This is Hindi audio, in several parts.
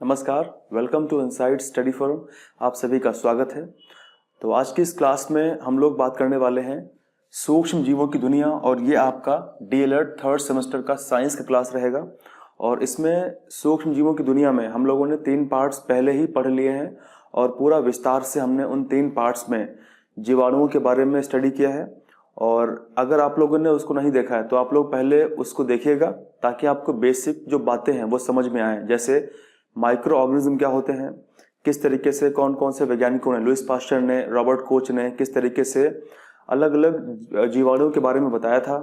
नमस्कार, welcome to inside study forum. आप सभी का स्वागत है। तो आज की इस क्लास में हम लोग बात करने वाले हैं सूक्ष्म जीवों की दुनिया, और ये आपका डीएलएड थर्ड सेमेस्टर का साइंस का क्लास रहेगा। और इसमें सूक्ष्म जीवों की दुनिया में हम लोगों ने 3 पार्ट्स पहले ही पढ़ लिए हैं और पूरा विस्तार से हमने उन 3 पार्ट्स में जीवाणुओं के बारे में स्टडी किया है। और अगर आप लोगों ने उसको नहीं देखा है तो आप लोग पहले उसको देखिएगा ताकि आपको बेसिक जो बातें हैं वो समझ में आए। जैसे माइक्रो ऑर्गेनिज्म क्या होते हैं, किस तरीके से कौन कौन से वैज्ञानिकों ने, लुईस पास्चर ने, रॉबर्ट कोच ने किस तरीके से अलग अलग जीवाणुओं के बारे में बताया था,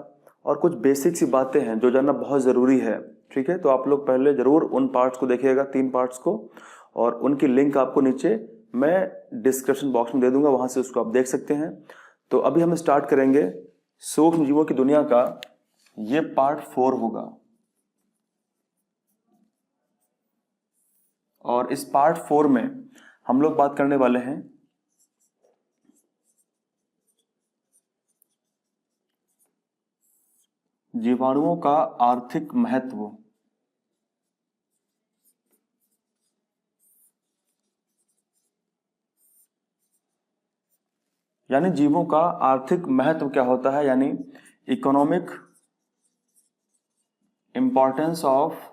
और कुछ बेसिक सी बातें हैं जो जानना बहुत ज़रूरी है। ठीक है, तो आप लोग पहले ज़रूर उन पार्ट्स को देखिएगा, 3 पार्ट्स को, और उनकी लिंक आपको नीचे मैं डिस्क्रिप्शन बॉक्स में दे दूंगा, वहाँ से उसको आप देख सकते हैं। तो अभी हम स्टार्ट करेंगे सूक्ष्म जीवों की दुनिया का। ये पार्ट 4 होगा, और इस पार्ट 4 में हम लोग बात करने वाले हैं जीवाणुओं का आर्थिक महत्व। यानी जीवों का आर्थिक महत्व क्या होता है, यानी इकोनॉमिक इंपॉर्टेंस ऑफ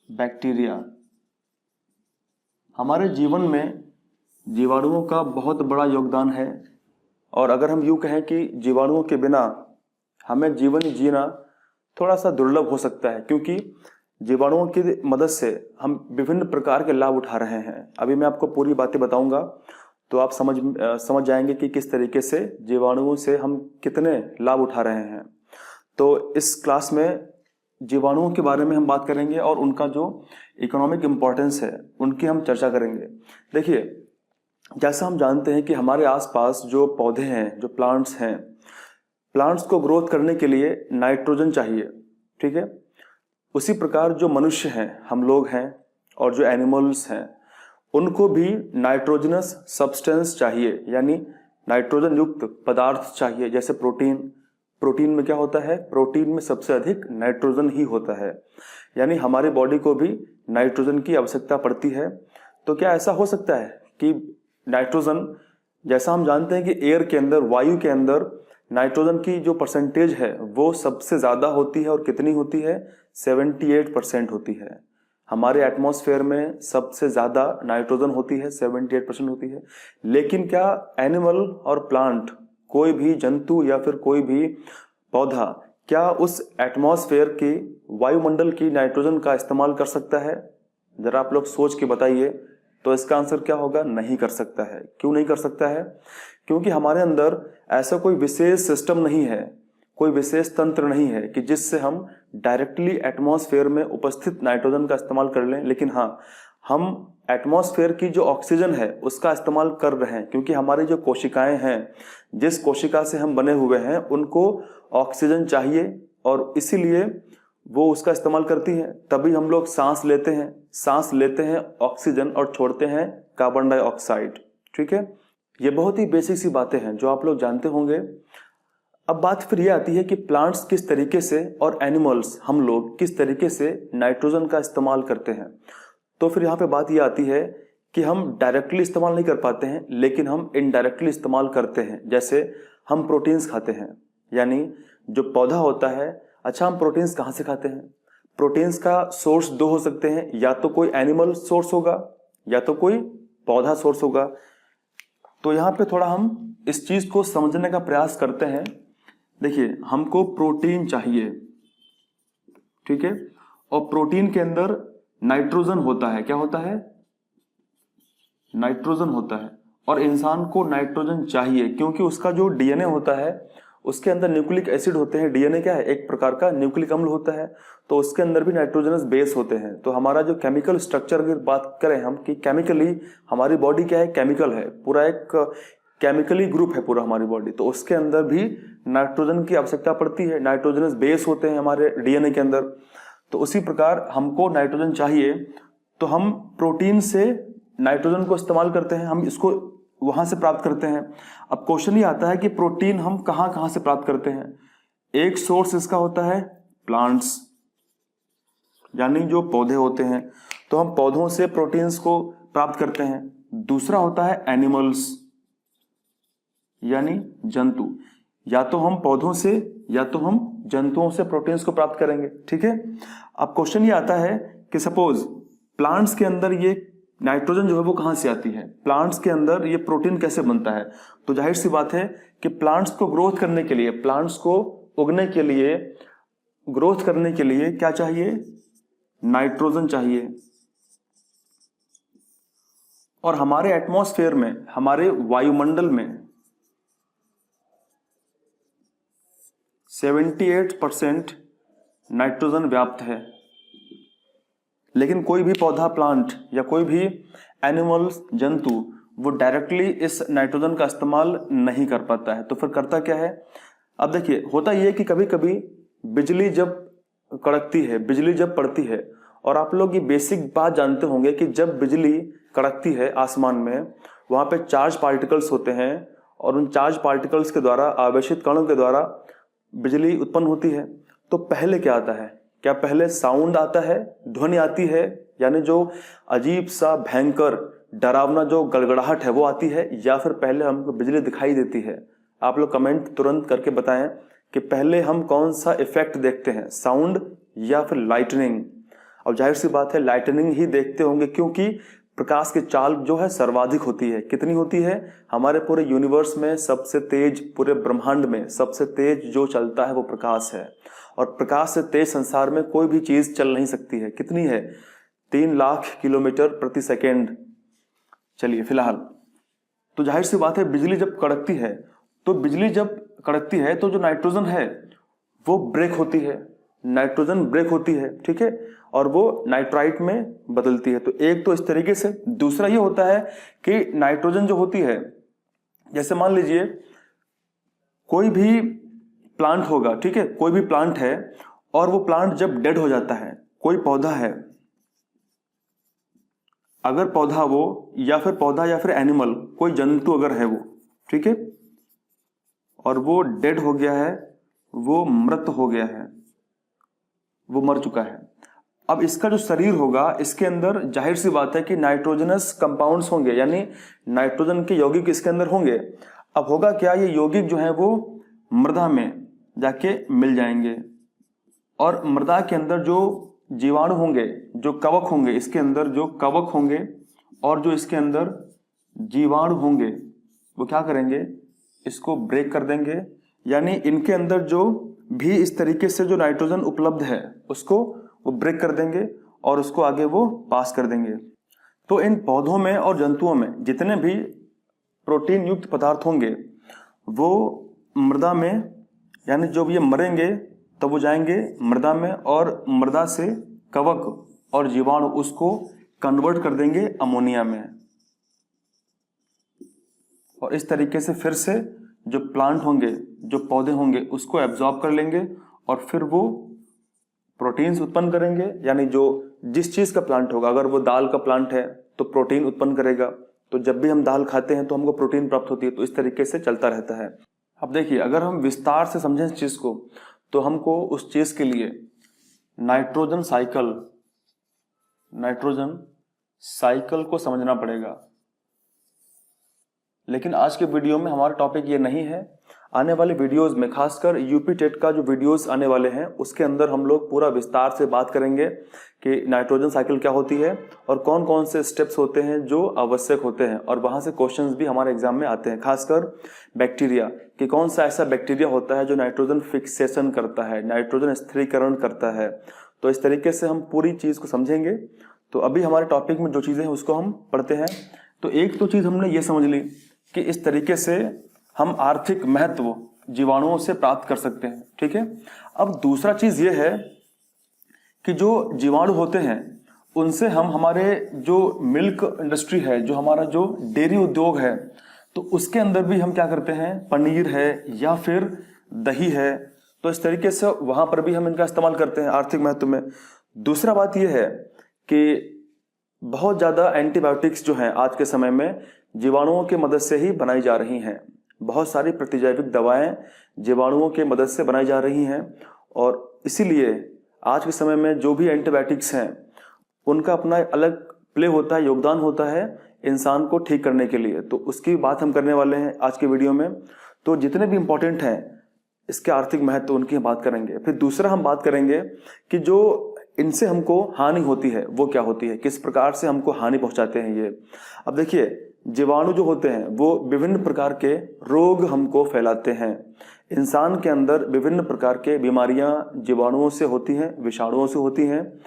बैक्टीरिया। हमारे जीवन में जीवाणुओं का बहुत बड़ा योगदान है, और अगर हम यूं कहें कि जीवाणुओं के बिना हमें जीवन जीना थोड़ा सा दुर्लभ हो सकता है, क्योंकि जीवाणुओं की मदद से हम विभिन्न प्रकार के लाभ उठा रहे हैं। अभी मैं आपको पूरी बातें बताऊंगा तो आप समझ जाएंगे कि किस तरीके से जीवाणुओं से हम कितने लाभ उठा रहे हैं। तो इस क्लास में जीवाणुओं के बारे में हम बात करेंगे और उनका जो इकोनॉमिक इम्पोर्टेंस है उनकी हम चर्चा करेंगे। देखिए, जैसा हम जानते हैं कि हमारे आसपास जो पौधे हैं, जो प्लांट्स हैं, प्लांट्स को ग्रोथ करने के लिए नाइट्रोजन चाहिए। ठीक है, उसी प्रकार जो मनुष्य हैं, हम लोग हैं, और जो एनिमल्स हैं, उनको भी नाइट्रोजनस सब्सटेंस चाहिए, यानी नाइट्रोजन युक्त पदार्थ चाहिए। जैसे प्रोटीन में क्या होता है, प्रोटीन में सबसे अधिक नाइट्रोजन ही होता है, यानी हमारी बॉडी को भी नाइट्रोजन की आवश्यकता पड़ती है। तो क्या ऐसा हो सकता है कि नाइट्रोजन, जैसा हम जानते हैं कि एयर के अंदर, वायु के अंदर नाइट्रोजन की जो परसेंटेज है वो सबसे ज़्यादा होती है, और कितनी होती है, 78% होती है। हमारे एटमॉस्फेयर में सबसे ज़्यादा नाइट्रोजन होती है, 78% होती है। लेकिन क्या एनिमल और प्लांट, कोई भी जंतु या फिर कोई भी पौधा, क्या उस एटमॉस्फेयर की, वायुमंडल की नाइट्रोजन का इस्तेमाल कर सकता है? जरा आप लोग सोच के बताइए। तो इसका आंसर क्या होगा, नहीं कर सकता है। क्यों नहीं कर सकता है? क्योंकि हमारे अंदर ऐसा कोई विशेष सिस्टम नहीं है, कोई विशेष तंत्र नहीं है कि जिससे हम डायरेक्टली एटमॉस्फेयर में उपस्थित नाइट्रोजन का इस्तेमाल कर लें। लेकिन हाँ, हम एटमॉस्फेयर की जो ऑक्सीजन है उसका इस्तेमाल कर रहे हैं, क्योंकि हमारी जो कोशिकाएं हैं, जिस कोशिका से हम बने हुए हैं, उनको ऑक्सीजन चाहिए, और इसीलिए वो उसका इस्तेमाल करती हैं। तभी हम लोग सांस लेते हैं ऑक्सीजन और छोड़ते हैं कार्बन डाइऑक्साइड। ठीक है, ये बहुत ही बेसिक सी बातें हैं जो आप लोग जानते होंगे। अब बात फिर ये आती है कि प्लांट्स किस तरीके से, और एनिमल्स, हम लोग किस तरीके से नाइट्रोजन का इस्तेमाल करते हैं। तो फिर यहाँ पे बात ये आती है कि हम डायरेक्टली इस्तेमाल नहीं कर पाते हैं, लेकिन हम इनडायरेक्टली इस्तेमाल करते हैं। जैसे हम प्रोटीन्स खाते हैं, यानी जो पौधा होता है। अच्छा, हम प्रोटीन्स कहाँ से खाते हैं? प्रोटीन्स का सोर्स 2 हो सकते हैं, या तो कोई एनिमल सोर्स होगा या तो कोई पौधा सोर्स होगा। तो यहाँ पे थोड़ा हम इस चीज को समझने का प्रयास करते हैं। देखिए, हमको प्रोटीन चाहिए, ठीक है, और प्रोटीन के अंदर नाइट्रोजन होता है। क्या होता है? नाइट्रोजन होता है। और इंसान को नाइट्रोजन चाहिए क्योंकि उसका जो डीएनए होता है उसके अंदर न्यूक्लिक एसिड होते हैं। डीएनए क्या है? एक प्रकार का न्यूक्लिक अम्ल होता है, तो उसके अंदर भी नाइट्रोजनस बेस होते हैं। तो हमारा जो केमिकल स्ट्रक्चर की बात करें हम, कि केमिकली हमारी बॉडी क्या है, केमिकल है, पूरा एक केमिकली ग्रुप है पूरा हमारी बॉडी। तो उसके अंदर भी नाइट्रोजन की आवश्यकता पड़ती है, नाइट्रोजनस बेस होते हैं हमारे डीएनए के अंदर। तो उसी प्रकार हमको नाइट्रोजन चाहिए, तो हम प्रोटीन से नाइट्रोजन को इस्तेमाल करते हैं, हम इसको वहां से प्राप्त करते हैं। अब क्वेश्चन ये आता है कि प्रोटीन हम कहाँ कहाँ से प्राप्त करते हैं। एक सोर्स इसका होता है प्लांट्स, यानी जो पौधे होते हैं, तो हम पौधों से प्रोटीन्स को प्राप्त करते हैं। दूसरा होता है एनिमल्स, यानी जंतु। या तो हम पौधों से या तो हम जंतुओं से प्रोटीन्स को प्राप्त करेंगे, ठीक है। अब क्वेश्चन ये आता है कि सपोज प्लांट्स के अंदर ये नाइट्रोजन जो है वो कहां से आती है, प्लांट्स के अंदर ये प्रोटीन कैसे बनता है। तो जाहिर सी बात है कि प्लांट्स को ग्रोथ करने के लिए, प्लांट्स को उगने के लिए, ग्रोथ करने के लिए क्या चाहिए, नाइट्रोजन चाहिए। और हमारे एटमॉस्फेयर में, हमारे वायुमंडल में 78% नाइट्रोजन व्याप्त है। लेकिन कोई भी पौधा, प्लांट या कोई भी एनिमल्स, जंतु, वो डायरेक्टली इस नाइट्रोजन का इस्तेमाल नहीं कर पाता है। तो फिर करता क्या है, अब देखिए होता यह है कि कभी कभी बिजली जब कड़कती है, बिजली जब पड़ती है, और आप लोग ये बेसिक बात जानते होंगे कि जब बिजली कड़कती है आसमान में, वहां पे चार्ज पार्टिकल्स होते हैं और उन चार्ज पार्टिकल्स के द्वारा, आवेशित कणों के द्वारा बिजली उत्पन्न होती है। तो पहले क्या आता है, क्या पहले साउंड आता है, ध्वनि आती है, यानी जो अजीब सा भयंकर डरावना जो गड़गड़ाहट है वो आती है, या फिर पहले हमको बिजली दिखाई देती है। आप लोग कमेंट तुरंत करके बताएं कि पहले हम कौन सा इफेक्ट देखते हैं, साउंड या फिर लाइटनिंग। अब जाहिर सी बात है लाइटनिंग ही देखते होंगे, क्योंकि प्रकाश की चाल जो है सर्वाधिक होती है। कितनी होती है, हमारे पूरे यूनिवर्स में सबसे तेज, पूरे ब्रह्मांड में सबसे तेज जो चलता है वो प्रकाश है। और प्रकाश से तेज संसार में कोई भी चीज चल नहीं सकती है। कितनी है, 3 लाख किलोमीटर प्रति सेकेंड। चलिए फिलहाल, तो जाहिर सी बात है बिजली जब कड़कती है, तो बिजली जब कड़कती है तो जो नाइट्रोजन है वो ब्रेक होती है, नाइट्रोजन ब्रेक होती है, ठीक है, और वो नाइट्राइट में बदलती है। तो एक तो इस तरीके से। दूसरा ये होता है कि नाइट्रोजन जो होती है, जैसे मान लीजिए कोई भी प्लांट होगा, ठीक है, कोई भी प्लांट है, और वो प्लांट जब डेड हो जाता है, कोई पौधा है, अगर पौधा वो या फिर एनिमल, कोई जंतु अगर है वो, ठीक है, और वो डेड हो गया है, वो मृत हो गया है, वो मर चुका है। अब इसका जो शरीर होगा, इसके अंदर जाहिर सी बात है कि नाइट्रोजनस कंपाउंड्स होंगे, यानी नाइट्रोजन के यौगिक इसके अंदर होंगे। अब होगा क्या, ये यौगिक जो है वो मृदा में जाके मिल जाएंगे, और मृदा के अंदर जो जीवाणु होंगे, जो कवक होंगे, इसके अंदर जो कवक होंगे और जो इसके अंदर जीवाणु होंगे, वो क्या करेंगे, इसको ब्रेक कर देंगे। यानी इनके अंदर जो भी इस तरीके से जो नाइट्रोजन उपलब्ध है उसको वो ब्रेक कर देंगे और उसको आगे वो पास कर देंगे। तो इन पौधों में और जंतुओं में जितने भी प्रोटीन युक्त पदार्थ होंगे वो मृदा में, यानी जब ये मरेंगे तो वो जाएंगे मृदा में, और मृदा से कवक और जीवाणु उसको कन्वर्ट कर देंगे अमोनिया में, और इस तरीके से फिर से जो प्लांट होंगे, जो पौधे होंगे, उसको एब्जॉर्ब कर लेंगे और फिर वो प्रोटीन्स उत्पन्न करेंगे। यानी जो जिस चीज का प्लांट होगा, अगर वो दाल का प्लांट है तो प्रोटीन उत्पन्न करेगा, तो जब भी हम दाल खाते हैं तो हमको प्रोटीन प्राप्त होती है। तो इस तरीके से चलता रहता है। अब देखिए, अगर हम विस्तार से समझें इस चीज को, तो हमको उस चीज के लिए नाइट्रोजन साइकिल को समझना पड़ेगा। लेकिन आज के वीडियो में हमारा टॉपिक ये नहीं है। आने वाले वीडियोस में, खासकर यूपी टेट का जो वीडियोस आने वाले हैं, उसके अंदर हम लोग पूरा विस्तार से बात करेंगे कि नाइट्रोजन साइकिल क्या होती है और कौन कौन से स्टेप्स होते हैं जो आवश्यक होते हैं, और वहां से क्वेश्चंस भी हमारे एग्जाम में आते हैं। खासकर बैक्टीरिया, कि कौन सा ऐसा बैक्टीरिया होता है जो नाइट्रोजन फिक्सेशन करता है, नाइट्रोजन स्थिरीकरण करता है। तो इस तरीके से हम पूरी चीज को समझेंगे। तो अभी हमारे टॉपिक में जो चीजें हैं उसको हम पढ़ते हैं। तो एक तो चीज हमने ये समझ ली कि इस तरीके से हम आर्थिक महत्व जीवाणुओं से प्राप्त कर सकते हैं, ठीक है। अब दूसरा चीज ये है कि जो जीवाणु होते हैं उनसे हम, हमारे जो मिल्क इंडस्ट्री है, जो हमारा जो डेयरी उद्योग है, तो उसके अंदर भी हम क्या करते हैं, पनीर है या फिर दही है, तो इस तरीके से वहां पर भी हम इनका इस्तेमाल करते हैं आर्थिक महत्व में। दूसरा बात यह है कि बहुत ज्यादा एंटीबायोटिक्स जो हैं आज के समय में जीवाणुओं की मदद से ही बनाई जा रही हैं। बहुत सारी प्रतिजैविक दवाएं जीवाणुओं के मदद से बनाई जा रही हैं, और इसीलिए आज के समय में जो भी एंटीबायोटिक्स हैं उनका अपना अलग प्ले होता है, योगदान होता है इंसान को ठीक करने के लिए। तो उसकी बात हम करने वाले हैं आज के वीडियो में। तो जितने भी इम्पोर्टेंट हैं इसके आर्थिक महत्व उनकी हम बात करेंगे। फिर दूसरा हम बात करेंगे कि जो इनसे हमको हानि होती है वो क्या होती है, किस प्रकार से हमको हानि पहुंचाते हैं ये। अब देखिए, जीवाणु जो होते हैं वो विभिन्न प्रकार के रोग हमको फैलाते हैं। इंसान के अंदर विभिन्न प्रकार के बीमारियां जीवाणुओं से होती हैं, विषाणुओं से होती हैं।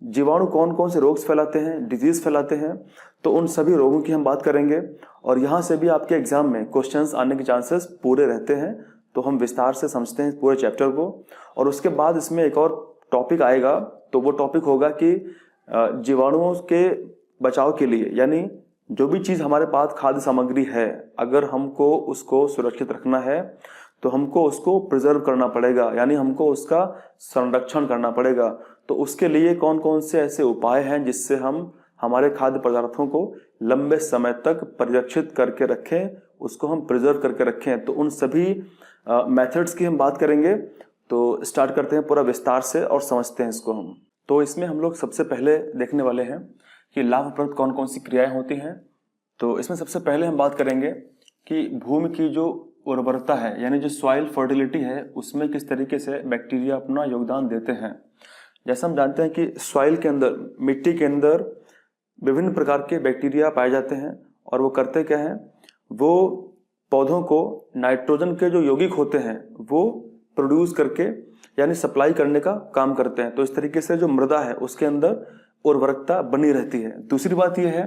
जीवाणु कौन कौन से रोग फैलाते हैं, डिजीज फैलाते हैं, तो उन सभी रोगों की हम बात करेंगे। और यहाँ से भी आपके एग्जाम में क्वेश्चंस आने के चांसेस पूरे रहते हैं, तो हम विस्तार से समझते हैं पूरे चैप्टर को। और उसके बाद इसमें एक और टॉपिक आएगा, तो वो टॉपिक होगा कि जीवाणुओं के बचाव के लिए, यानी जो भी चीज़ हमारे पास खाद्य सामग्री है, अगर हमको उसको सुरक्षित रखना है तो हमको उसको प्रिजर्व करना पड़ेगा, यानी हमको उसका संरक्षण करना पड़ेगा। तो उसके लिए कौन कौन से ऐसे उपाय हैं जिससे हम हमारे खाद्य पदार्थों को लंबे समय तक परिरक्षित करके रखें, उसको हम प्रिजर्व करके रखें। तो उन सभी मेथड्स की हम बात करेंगे। तो स्टार्ट करते हैं पूरा विस्तार से और समझते हैं इसको हम। तो इसमें हम लोग सबसे पहले देखने वाले हैं कि लाभप्रद कौन कौन सी क्रियाएं होती हैं। तो इसमें सबसे पहले हम बात करेंगे कि भूमि की जो उर्वरता है, यानी जो सॉइल फर्टिलिटी है, उसमें किस तरीके से बैक्टीरिया अपना योगदान देते हैं। जैसा हम जानते हैं कि सॉइल के अंदर, मिट्टी के अंदर विभिन्न प्रकार के बैक्टीरिया पाए जाते हैं, और वो करते क्या हैं, वो पौधों को नाइट्रोजन के जो यौगिक होते हैं वो प्रोड्यूस करके, यानी सप्लाई करने का काम करते हैं। तो इस तरीके से जो मृदा है उसके अंदर उर्वरकता बनी रहती है। दूसरी बात यह है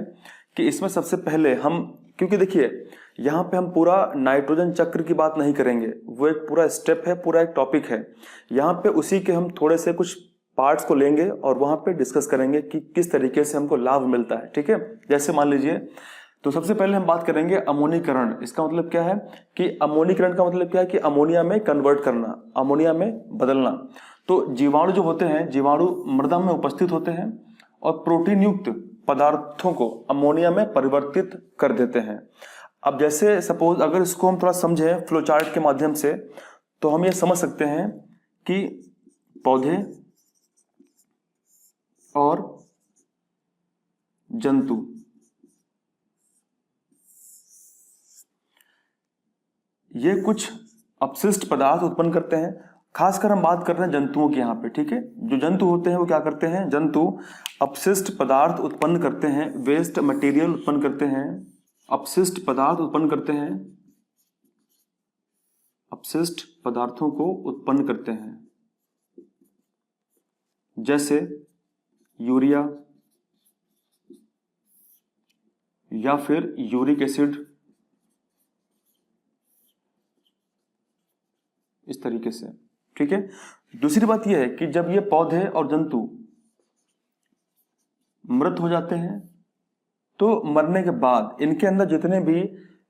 कि इसमें सबसे पहले हम, क्योंकि देखिए यहाँ पे हम पूरा नाइट्रोजन चक्र की बात नहीं करेंगे, वो एक पूरा स्टेप है, पूरा एक टॉपिक है। यहाँ पे उसी के हम थोड़े से कुछ पार्ट्स को लेंगे और वहाँ पे डिस्कस करेंगे कि किस तरीके से हमको लाभ मिलता है। ठीक है, जैसे मान लीजिए, तो सबसे पहले हम बात करेंगे अमोनीकरण। इसका मतलब क्या है कि अमोनीकरण का मतलब क्या है कि अमोनिया में कन्वर्ट करना, अमोनिया में बदलना। तो जीवाणु जो होते हैं, जीवाणु मृदा में उपस्थित होते हैं और प्रोटीन युक्त पदार्थों को अमोनिया में परिवर्तित कर देते हैं। अब जैसे सपोज अगर इसको हम थोड़ा समझें फ्लो चार्ट के माध्यम से, तो हम ये समझ सकते हैं कि पौधे और जंतु, ये कुछ अपशिष्ट पदार्थ उत्पन्न करते हैं। खासकर हम बात कर रहे हैं जंतुओं की यहाँ पे। ठीक है, जो जंतु होते हैं वो क्या करते हैं, जंतु अपशिष्ट पदार्थ उत्पन्न करते हैं, वेस्ट मटेरियल उत्पन्न करते हैं, अपशिष्ट पदार्थ उत्पन्न करते हैं, अपशिष्ट पदार्थों को उत्पन्न करते हैं, जैसे यूरिया या फिर यूरिक एसिड, इस तरीके से। ठीक है, दूसरी बात यह है कि जब ये पौधे और जंतु मृत हो जाते हैं तो मरने के बाद इनके अंदर जितने भी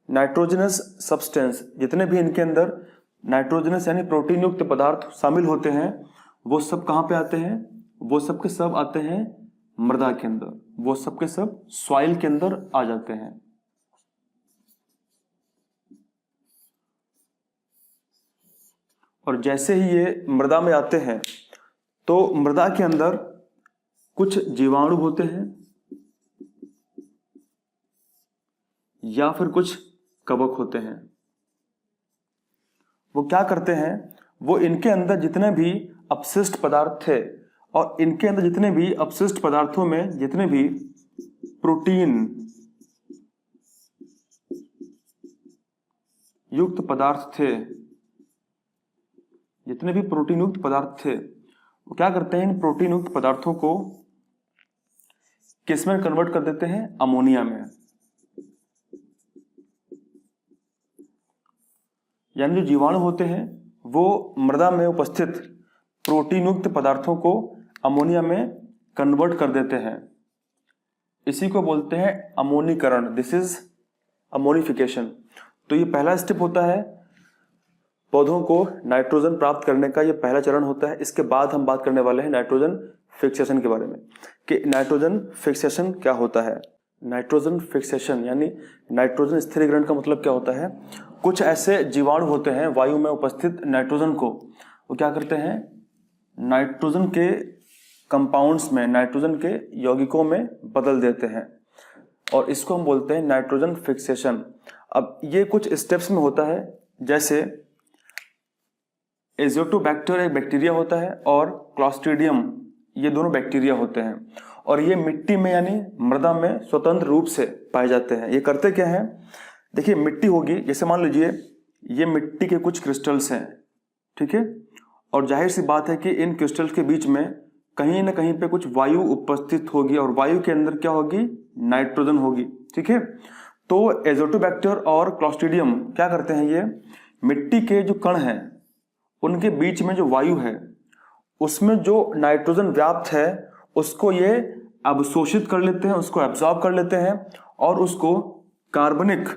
नाइट्रोजनस सब्सटेंस, जितने भी इनके अंदर नाइट्रोजनस यानी प्रोटीन युक्त पदार्थ शामिल होते हैं, वो सब कहाँ पे आते हैं, वो सब के सब आते हैं मृदा के अंदर, वो सब के सब सॉइल के अंदर आ जाते हैं। और जैसे ही ये मृदा में आते हैं तो मृदा के अंदर कुछ जीवाणु होते हैं या फिर कुछ कवक होते हैं। वो क्या करते हैं, वो इनके अंदर जितने भी अपशिष्ट पदार्थ थे और इनके अंदर जितने भी अपशिष्ट पदार्थों में जितने भी प्रोटीन युक्त पदार्थ थे, जितने भी प्रोटीन युक्त पदार्थ थे, वो क्या करते हैं, इन प्रोटीन युक्त पदार्थों को किस में कन्वर्ट कर देते हैं, अमोनिया में। यानी जो जीवाणु होते हैं वो मृदा में उपस्थित प्रोटीन युक्त पदार्थों को अमोनिया में कन्वर्ट कर देते हैं। इसी को बोलते हैं अमोनीकरण, दिस इज अमोनिफिकेशन। तो ये पहला स्टेप होता है, पौधों को नाइट्रोजन प्राप्त करने का ये पहला चरण होता है। इसके बाद हम बात करने वाले हैं नाइट्रोजन फिक्सेशन के बारे में कि नाइट्रोजन फिक्सेशन क्या होता है। नाइट्रोजन फिक्सेशन यानी नाइट्रोजन स्थिरीकरण का मतलब क्या होता है, कुछ ऐसे जीवाणु होते हैं वायु में उपस्थित नाइट्रोजन को, वो क्या करते हैं, नाइट्रोजन के कंपाउंड्स में, नाइट्रोजन के यौगिकों में बदल देते हैं, और इसको हम बोलते हैं नाइट्रोजन फिक्सेशन। अब ये कुछ स्टेप्स में होता है, जैसे एजोटोबैक्टर एक बैक्टीरिया होता है और क्लॉस्ट्रीडियम, ये दोनों बैक्टीरिया होते हैं, और ये मिट्टी में यानी मृदा में स्वतंत्र रूप से पाए जाते हैं। ये करते क्या हैं, देखिए मिट्टी होगी, जैसे मान लीजिए ये मिट्टी के कुछ क्रिस्टल्स हैं, ठीक है, और जाहिर सी बात है कि इन क्रिस्टल्स के बीच में कहीं ना कहीं पे कुछ वायु उपस्थित होगी, और वायु के अंदर क्या होगी, नाइट्रोजन होगी, ठीक है। तो एजोटोबैक्टर और क्लॉस्ट्रीडियम क्या करते हैं, ये मिट्टी के जो कण हैं उनके बीच में जो वायु है उसमें जो नाइट्रोजन व्याप्त है उसको ये अवशोषित कर लेते हैं, उसको एब्जॉर्ब कर लेते हैं, और उसको कार्बनिक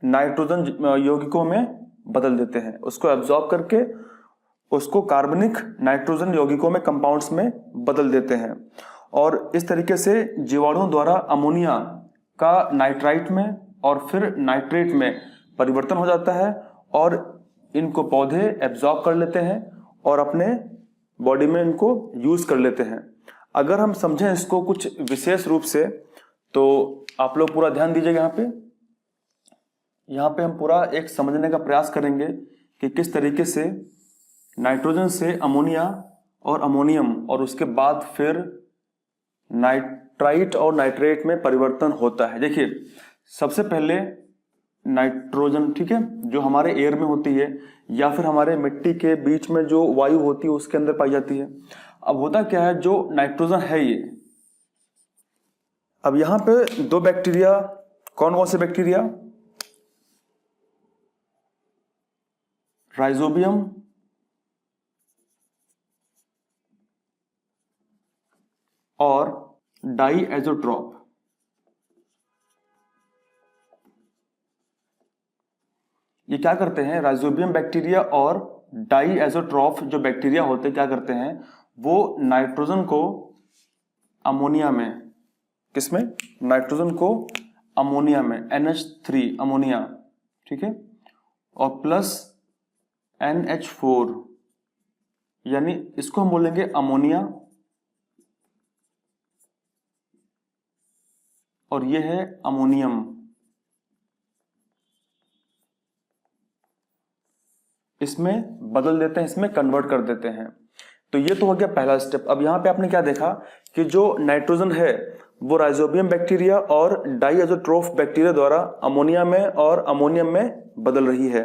नाइट्रोजन यौगिकों में बदल देते हैं। उसको एब्जॉर्ब करके उसको कार्बनिक नाइट्रोजन यौगिकों में, कंपाउंड्स में बदल देते हैं, और इस तरीके से जीवाणुओं द्वारा अमोनिया का नाइट्राइट में और फिर नाइट्रेट में परिवर्तन हो जाता है, और इनको पौधे एब्जॉर्ब कर लेते हैं और अपने बॉडी में इनको यूज कर लेते हैं। अगर हम समझें इसको कुछ विशेष रूप से, तो आप लोग पूरा ध्यान दीजिएगा यहाँ पे हम पूरा एक समझने का प्रयास करेंगे कि किस तरीके से नाइट्रोजन से अमोनिया और अमोनियम और उसके बाद फिर नाइट्राइट और नाइट्रेट में परिवर्तन होता है। देखिए सबसे पहले नाइट्रोजन, ठीक है, जो हमारे एयर में होती है या फिर हमारे मिट्टी के बीच में जो वायु होती है उसके अंदर पाई जाती है। अब होता क्या है, जो नाइट्रोजन है ये, अब यहां पे दो बैक्टीरिया, कौन कौन से बैक्टीरिया, राइजोबियम और डाइएज़ोट्रॉप, ये क्या करते हैं, राइजोबियम बैक्टीरिया और डाइएज़ोट्रॉफ जो बैक्टीरिया होते हैं क्या करते हैं, वो नाइट्रोजन को अमोनिया में, किसमें, नाइट्रोजन को अमोनिया में, NH3 अमोनिया, ठीक है, और प्लस NH4, यानी इसको हम बोलेंगे अमोनिया, और ये है अमोनियम। इसमें बदल देते हैं, इसमें कन्वर्ट कर देते हैं। तो ये तो हो गया पहला स्टेप। अब यहाँ पे आपने क्या देखा कि जो नाइट्रोजन है वो राइजोबियम बैक्टीरिया और डाइएज़ोट्रॉफ बैक्टीरिया द्वारा अमोनिया में और अमोनियम में बदल रही है।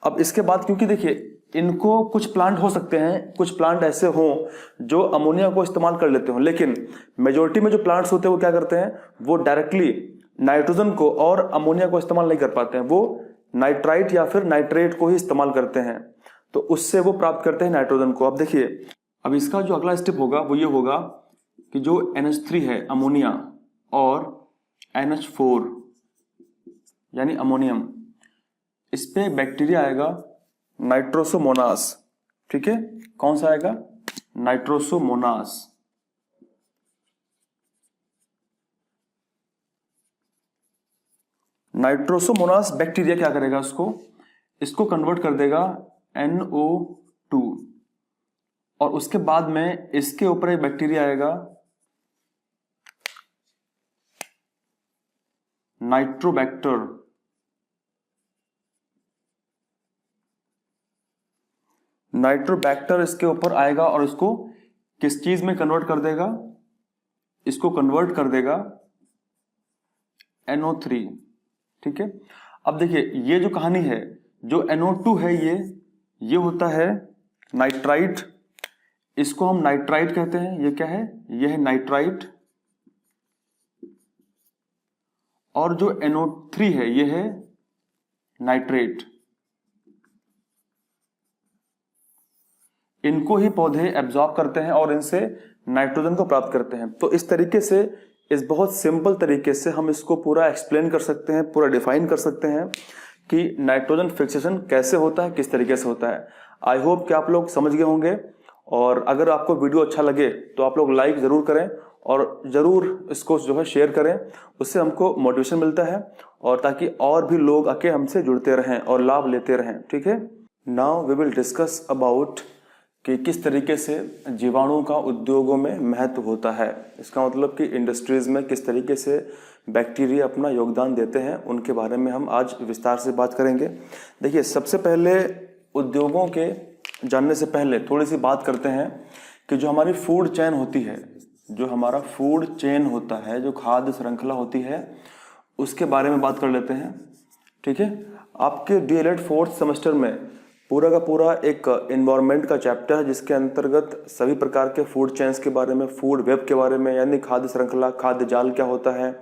अब इसके बाद, क्योंकि देखिए इनको कुछ प्लांट हो सकते हैं, कुछ प्लांट ऐसे हों जो अमोनिया को इस्तेमाल कर लेते हो, लेकिन मेजोरिटी में जो प्लांट्स होते हैं वो क्या करते हैं, वो डायरेक्टली नाइट्रोजन को और अमोनिया को इस्तेमाल नहीं कर पाते हैं, वो नाइट्राइट या फिर नाइट्रेट को ही इस्तेमाल करते हैं, तो उससे वो प्राप्त करते हैं नाइट्रोजन को। अब देखिए, अब इसका जो अगला स्टेप होगा वो ये होगा कि जो NH3 है अमोनिया और NH4 यानी अमोनियम, इस पे बैक्टीरिया आएगा नाइट्रोसोमोनास, ठीक है, कौन सा आएगा, नाइट्रोसोमोनास। नाइट्रोसोमोनास बैक्टीरिया क्या करेगा, इसको कन्वर्ट कर देगा NO2, और उसके बाद में इसके ऊपर एक बैक्टीरिया आएगा नाइट्रोबैक्टर। नाइट्रोबैक्टर इसके ऊपर आएगा और इसको किस चीज में कन्वर्ट कर देगा, इसको कन्वर्ट कर देगा NO3, ठीक है। अब देखिए ये जो कहानी है, जो NO2 है ये होता है नाइट्राइट, इसको हम नाइट्राइट कहते हैं, ये क्या है, ये है नाइट्राइट, और जो NO3 है ये है नाइट्रेट। इनको ही पौधे एब्जॉर्ब करते हैं और इनसे नाइट्रोजन को प्राप्त करते हैं। तो इस तरीके से, इस बहुत सिंपल तरीके से हम इसको पूरा एक्सप्लेन कर सकते हैं, पूरा डिफाइन कर सकते हैं कि नाइट्रोजन फिक्सेशन कैसे होता है, किस तरीके से होता है। आई होप कि आप लोग समझ गए होंगे, और अगर आपको वीडियो अच्छा लगे तो आप लोग लाइक जरूर करें और ज़रूर इसको जो है शेयर करें, उससे हमको मोटिवेशन मिलता है और ताकि और भी लोग आके हमसे जुड़ते रहें और लाभ लेते रहें। ठीक है, now we will discuss about कि किस तरीके से जीवाणुओं का उद्योगों में महत्व होता है। इसका मतलब कि इंडस्ट्रीज़ में किस तरीके से बैक्टीरिया अपना योगदान देते हैं, उनके बारे में हम आज विस्तार से बात करेंगे। देखिए, सबसे पहले उद्योगों के जानने से पहले थोड़ी सी बात करते हैं कि जो हमारी फूड चेन होती है, जो हमारा फूड चेन होता है, जो खाद्य श्रृंखला होती है, उसके बारे में बात कर लेते हैं। ठीक है, आपके डीएलएड 4th सेमेस्टर में पूरा का पूरा एक एनवायरनमेंट का चैप्टर है जिसके अंतर्गत सभी प्रकार के फूड चेन्स के बारे में, फूड वेब के बारे में, यानी खाद्य श्रृंखला, खाद्य जाल क्या होता है,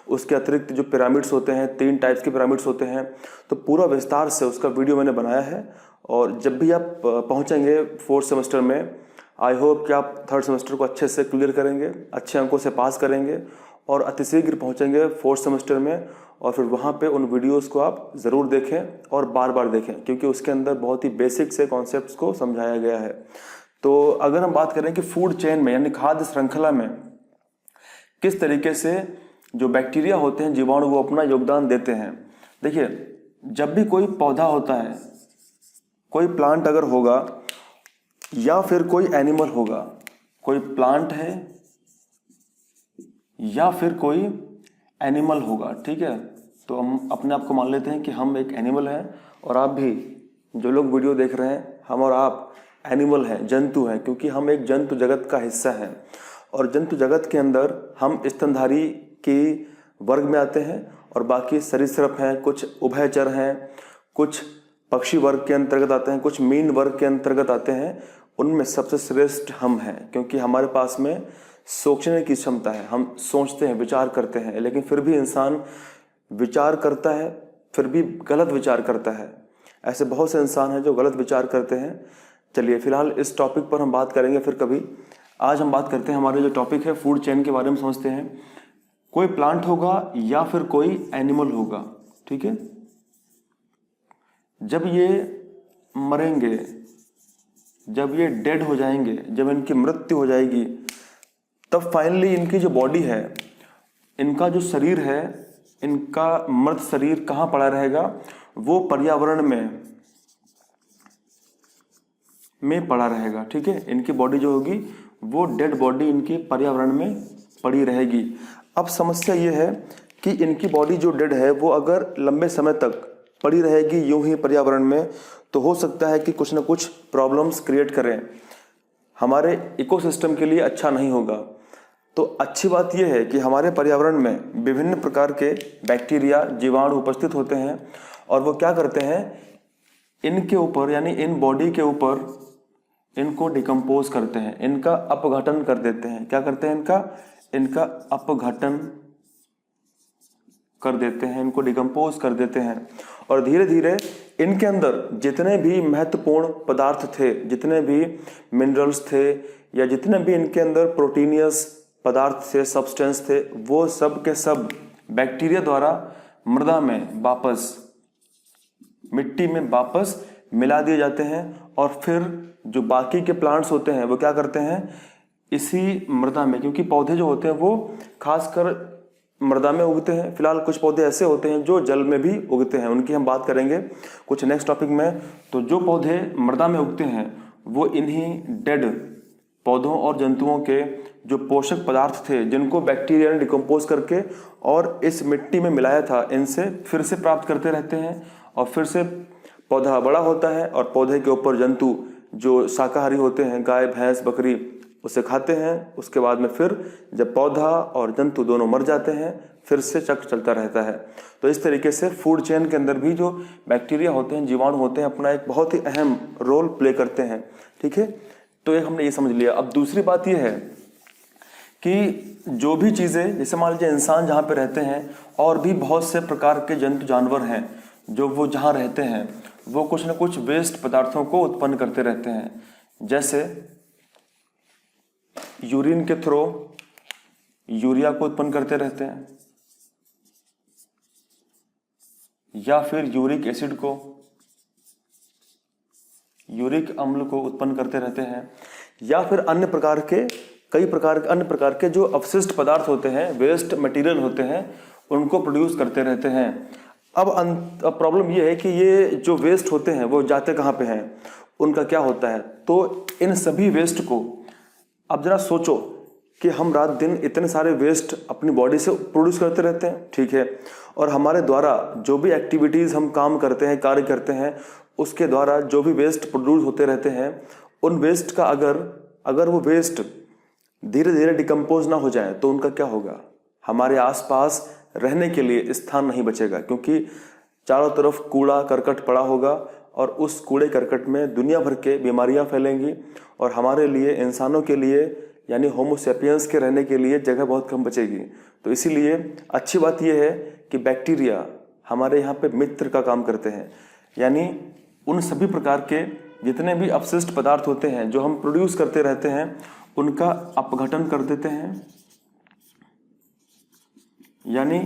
उसके अतिरिक्त जो पिरामिड्स होते हैं, 3 टाइप्स के पिरामिड्स होते हैं, तो पूरा विस्तार से उसका वीडियो मैंने बनाया है। और जब भी आप पहुंचेंगे 4th सेमेस्टर में, आई होप कि आप 3rd सेमेस्टर को अच्छे से क्लियर करेंगे, अच्छे अंकों से पास करेंगे और अतिशीघ्र पहुंचेंगे 4th सेमेस्टर में। और फिर वहाँ पे उन वीडियोस को आप ज़रूर देखें और बार बार देखें, क्योंकि उसके अंदर बहुत ही बेसिक से कॉन्सेप्ट्स को समझाया गया है। तो अगर हम बात करें कि फूड चेन में यानी खाद्य श्रृंखला में किस तरीके से जो बैक्टीरिया होते हैं, जीवाणु, वो अपना योगदान देते हैं। देखिए, जब भी कोई पौधा होता है, कोई प्लांट अगर होगा या फिर कोई एनिमल होगा, कोई प्लांट है या फिर कोई एनिमल होगा, ठीक है, तो हम अपने आप को मान लेते हैं कि हम एक एनिमल हैं और आप भी, जो लोग वीडियो देख रहे हैं, हम और आप एनिमल हैं, जंतु हैं, क्योंकि हम एक जंतु जगत का हिस्सा हैं। और जंतु जगत के अंदर हम स्तनधारी की वर्ग में आते हैं और बाकी सरीसृप हैं, कुछ उभयचर हैं, कुछ पक्षी वर्ग के अंतर्गत आते हैं, कुछ मीन वर्ग के अंतर्गत आते हैं। उनमें सबसे श्रेष्ठ हम हैं, क्योंकि हमारे पास में सोचने की क्षमता है, हम सोचते हैं, विचार करते हैं। लेकिन फिर भी इंसान विचार करता है, फिर भी गलत विचार करता है। ऐसे बहुत से इंसान हैं जो गलत विचार करते हैं। चलिए, फिलहाल इस टॉपिक पर हम बात करेंगे फिर कभी। आज हम बात करते हैं, हमारे जो टॉपिक है फूड चेन के बारे में समझते हैं। कोई प्लांट होगा या फिर कोई एनिमल होगा, ठीक है, जब ये मरेंगे, जब ये डेड हो जाएंगे, जब इनकी मृत्यु हो जाएगी, तब फाइनली इनकी जो बॉडी है, इनका जो शरीर है, इनका मृत शरीर कहाँ पड़ा रहेगा? वो पर्यावरण में पड़ा रहेगा। ठीक है, इनकी बॉडी जो होगी वो डेड बॉडी इनके पर्यावरण में पड़ी रहेगी। अब समस्या ये है कि इनकी बॉडी जो डेड है वो अगर लंबे समय तक पड़ी रहेगी यूं ही पर्यावरण में, तो हो सकता है कि कुछ ना कुछ प्रॉब्लम्स क्रिएट करें, हमारे इकोसिस्टम के लिए अच्छा नहीं होगा। तो अच्छी बात यह है कि हमारे पर्यावरण में विभिन्न प्रकार के बैक्टीरिया, जीवाणु उपस्थित होते हैं और वो क्या करते हैं, इनके ऊपर यानी इन बॉडी के ऊपर इनको डिकम्पोज करते हैं, इनका अपघटन कर देते हैं। क्या करते हैं? इनका अपघटन कर देते हैं, इनको डिकम्पोज कर देते हैं। और धीरे धीरे इनके अंदर जितने भी महत्वपूर्ण पदार्थ थे, जितने भी मिनरल्स थे, या जितने भी इनके अंदर प्रोटीनियस पदार्थ थे, सब्सटेंस थे, वो सब के सब बैक्टीरिया द्वारा मृदा में वापस, मिट्टी में वापस मिला दिए जाते हैं। और फिर जो बाकी के प्लांट्स होते हैं वो क्या करते हैं, इसी मृदा में, क्योंकि पौधे जो होते हैं वो खासकर मृदा में उगते हैं। फिलहाल कुछ पौधे ऐसे होते हैं जो जल में भी उगते हैं, उनकी हम बात करेंगे कुछ नेक्स्ट टॉपिक में। तो जो पौधे मृदा में उगते हैं वो इन्हीं डेड पौधों और जंतुओं के जो पोषक पदार्थ थे, जिनको बैक्टीरिया ने डिकम्पोज करके और इस मिट्टी में मिलाया था, इनसे फिर से प्राप्त करते रहते हैं। और फिर से पौधा बड़ा होता है और पौधे के ऊपर जंतु जो शाकाहारी होते हैं, गाय, भैंस, बकरी, उसे खाते हैं। उसके बाद में फिर जब पौधा और जंतु दोनों मर जाते हैं, फिर से चक्र चलता रहता है। तो इस तरीके से फूड चेन के अंदर भी जो बैक्टीरिया होते हैं, जीवाणु होते हैं, अपना एक बहुत ही अहम रोल प्ले करते हैं। ठीक है, तो एक हमने ये समझ लिया। अब दूसरी बात ये है कि जो भी चीज़ें, जैसे मान लीजिए इंसान जहाँ पे रहते हैं, और भी बहुत से प्रकार के जंतु जानवर हैं जो वो जहाँ रहते हैं, वो कुछ ना कुछ वेस्ट पदार्थों को उत्पन्न करते रहते हैं। जैसे यूरिन के थ्रू यूरिया को उत्पन्न करते रहते हैं, या फिर यूरिक एसिड को, यूरिक अम्ल को उत्पन्न करते रहते हैं, या फिर अन्य प्रकार के कई प्रकार अन्य प्रकार के जो अवशिष्ट पदार्थ होते हैं, वेस्ट मटेरियल होते हैं, उनको प्रोड्यूस करते रहते हैं। अब प्रॉब्लम ये है कि ये जो वेस्ट होते हैं वो जाते कहाँ पे हैं, उनका क्या होता है। तो इन सभी वेस्ट को अब जरा सोचो कि हम रात दिन इतने सारे वेस्ट अपनी बॉडी से प्रोड्यूस करते रहते हैं, ठीक है, और हमारे द्वारा जो भी एक्टिविटीज़ हम काम करते हैं, कार्य करते हैं, उसके द्वारा जो भी वेस्ट प्रोड्यूस होते रहते हैं, उन वेस्ट का अगर वो वेस्ट धीरे धीरे डिकम्पोज ना हो जाए तो उनका क्या होगा। हमारे आसपास रहने के लिए स्थान नहीं बचेगा, क्योंकि चारों तरफ कूड़ा करकट पड़ा होगा और उस कूड़े करकट में दुनिया भर के बीमारियां फैलेंगी और हमारे लिए, इंसानों के लिए, यानी होमो सेपियंस के रहने के लिए जगह बहुत कम बचेगी। तो इसीलिए अच्छी बात यह है कि बैक्टीरिया हमारे यहाँ पे मित्र का काम करते हैं, यानी उन सभी प्रकार के जितने भी अपशिष्ट पदार्थ होते हैं जो हम प्रोड्यूस करते रहते हैं, उनका अपघटन कर देते हैं, यानी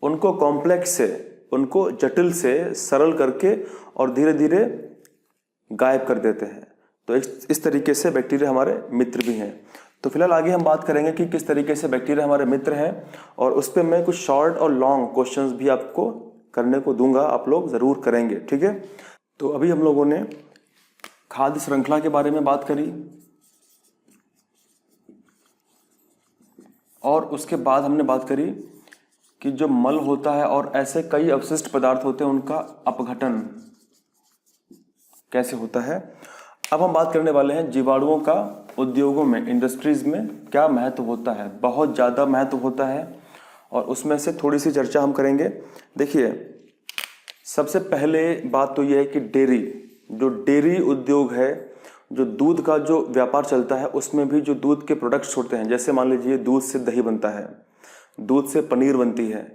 उनको कॉम्प्लेक्स से, उनको जटिल से सरल करके और धीरे धीरे गायब कर देते हैं। तो इस तरीके से बैक्टीरिया हमारे मित्र भी हैं। तो फिलहाल आगे हम बात करेंगे कि किस तरीके से बैक्टीरिया हमारे मित्र हैं, और उस पर मैं कुछ शॉर्ट और लॉन्ग क्वेश्चंस भी आपको करने को दूंगा, आप लोग ज़रूर करेंगे, ठीक है। तो अभी हम लोगों ने खाद्य श्रृंखला के बारे में बात करी, और उसके बाद हमने बात करी कि जो मल होता है और ऐसे कई अवशिष्ट पदार्थ होते हैं, उनका अपघटन कैसे होता है। अब हम बात करने वाले हैं जीवाणुओं का उद्योगों में, इंडस्ट्रीज में क्या महत्व होता है। बहुत ज़्यादा महत्व होता है और उसमें से थोड़ी सी चर्चा हम करेंगे। देखिए, सबसे पहले बात तो यह है कि जो डेयरी उद्योग है, जो दूध का जो व्यापार चलता है, उसमें भी जो दूध के प्रोडक्ट्स होते हैं, जैसे मान लीजिए दूध से दही बनता है, दूध से पनीर बनती है,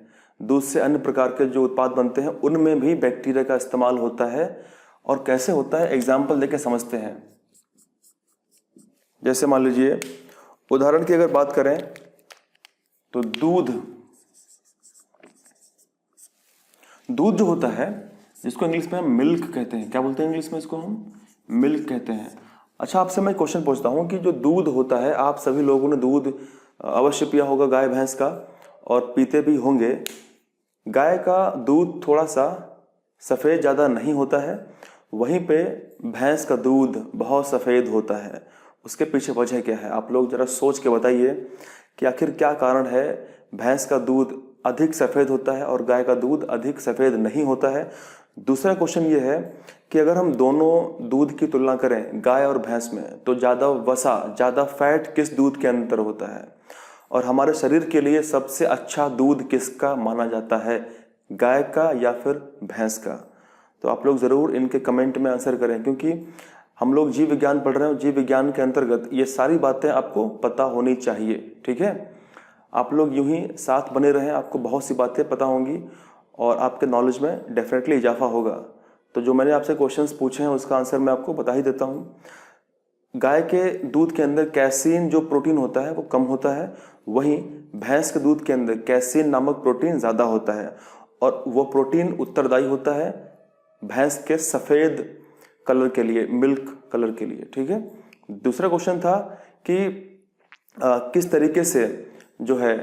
दूध से अन्य प्रकार के जो उत्पाद बनते हैं, उनमें भी बैक्टीरिया का इस्तेमाल होता है। और कैसे होता है, एग्जाम्पल देके समझते हैं। जैसे मान लीजिए, उदाहरण की अगर बात करें तो दूध जो होता है, जिसको इंग्लिश में हम मिल्क कहते हैं, क्या बोलते हैं इंग्लिश में इसको, हम मिल्क कहते हैं। अच्छा, आपसे मैं क्वेश्चन पूछता हूँ कि जो दूध होता है, आप सभी लोगों ने दूध अवश्य पिया होगा गाय भैंस का, और पीते भी होंगे। गाय का दूध थोड़ा सा सफ़ेद ज़्यादा नहीं होता है, वहीं पे भैंस का दूध बहुत सफ़ेद होता है। उसके पीछे वजह क्या है, आप लोग ज़रा सोच के बताइए कि आखिर क्या कारण है भैंस का दूध अधिक सफ़ेद होता है और गाय का दूध अधिक सफ़ेद नहीं होता है। दूसरा क्वेश्चन ये है कि अगर हम दोनों दूध की तुलना करें गाय और भैंस में, तो ज़्यादा वसा, ज़्यादा फैट किस दूध के अंदर होता है, और हमारे शरीर के लिए सबसे अच्छा दूध किसका माना जाता है, गाय का या फिर भैंस का। तो आप लोग ज़रूर इनके कमेंट में आंसर करें, क्योंकि हम लोग जीव विज्ञान पढ़ रहे हैं, जीव विज्ञान के अंतर्गत ये सारी बातें आपको पता होनी चाहिए, ठीक है। आप लोग यूं ही साथ बने रहें, आपको बहुत सी बातें पता होंगी और आपके नॉलेज में डेफिनेटली इजाफा होगा। तो जो मैंने आपसे क्वेश्चंस पूछे हैं उसका आंसर मैं आपको बता ही देता हूँ। गाय के दूध के अंदर कैसीन जो प्रोटीन होता है वो कम होता है, वहीं भैंस के दूध के अंदर कैसीन नामक प्रोटीन ज़्यादा होता है, और वो प्रोटीन उत्तरदायी होता है भैंस के सफ़ेद कलर के लिए, मिल्क कलर के लिए, ठीक है। दूसरा क्वेश्चन था कि किस तरीके से जो है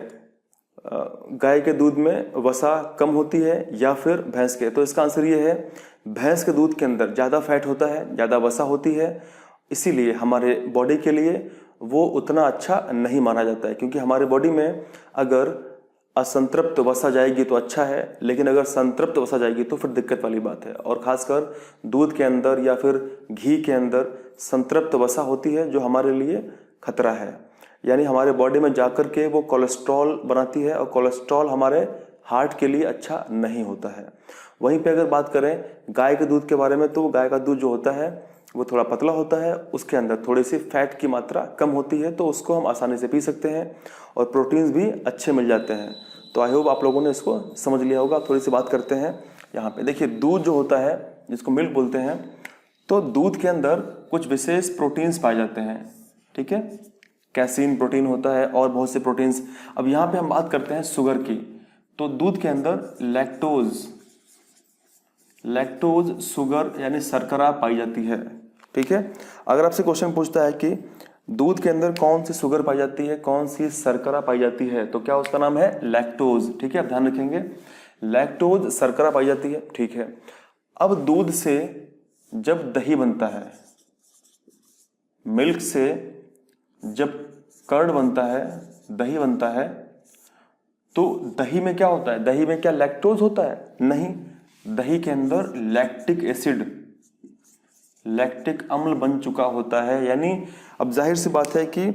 गाय के दूध में वसा कम होती है या फिर भैंस के। तो इसका आंसर ये है, भैंस के दूध के अंदर ज़्यादा फैट होता है, ज़्यादा वसा होती है, इसीलिए हमारे बॉडी के लिए वो उतना अच्छा नहीं माना जाता है। क्योंकि हमारे बॉडी में अगर असंतृप्त वसा जाएगी तो अच्छा है, लेकिन अगर संतृप्त वसा जाएगी तो फिर दिक्कत वाली बात है। और ख़ासकर दूध के अंदर या फिर घी के अंदर संतृप्त वसा होती है, जो हमारे लिए खतरा है, यानी हमारे बॉडी में जाकर के वो कोलेस्ट्रॉल बनाती है, और कोलेस्ट्रॉल हमारे हार्ट के लिए अच्छा नहीं होता है। वहीं पे अगर बात करें गाय के दूध के बारे में, तो गाय का दूध जो होता है वो थोड़ा पतला होता है, उसके अंदर थोड़ी सी फैट की मात्रा कम होती है, तो उसको हम आसानी से पी सकते हैं और प्रोटीन्स भी अच्छे मिल जाते हैं। तो आई होप आप लोगों ने इसको समझ लिया होगा। थोड़ी सी बात करते हैं यहाँ पे। देखिए, दूध जो होता है, जिसको मिल्क बोलते हैं, तो दूध के अंदर कुछ विशेष प्रोटीन्स पाए जाते हैं, ठीक है। कैसीन प्रोटीन होता है और बहुत से प्रोटीन्स। अब यहाँ पे हम बात करते हैं शुगर की। तो दूध के अंदर लैक्टोज शुगर यानी शर्करा पाई जाती है, ठीक है। अगर आपसे क्वेश्चन पूछता है कि दूध के अंदर कौन सी शुगर पाई जाती है, कौन सी शर्करा पाई जाती है? तो क्या उसका नाम है? लैक्टोज। ठीक है, आप ध्यान रखेंगे, लैक्टोज शर्करा पाई जाती है। ठीक है, अब दूध से जब दही बनता है, मिल्क से जब कर्ड बनता है, दही बनता है, तो दही में क्या होता है? दही में क्या लैक्टोज होता है? नहीं, दही के अंदर लैक्टिक एसिड, लैक्टिक अम्ल बन चुका होता है। यानी अब जाहिर सी बात है कि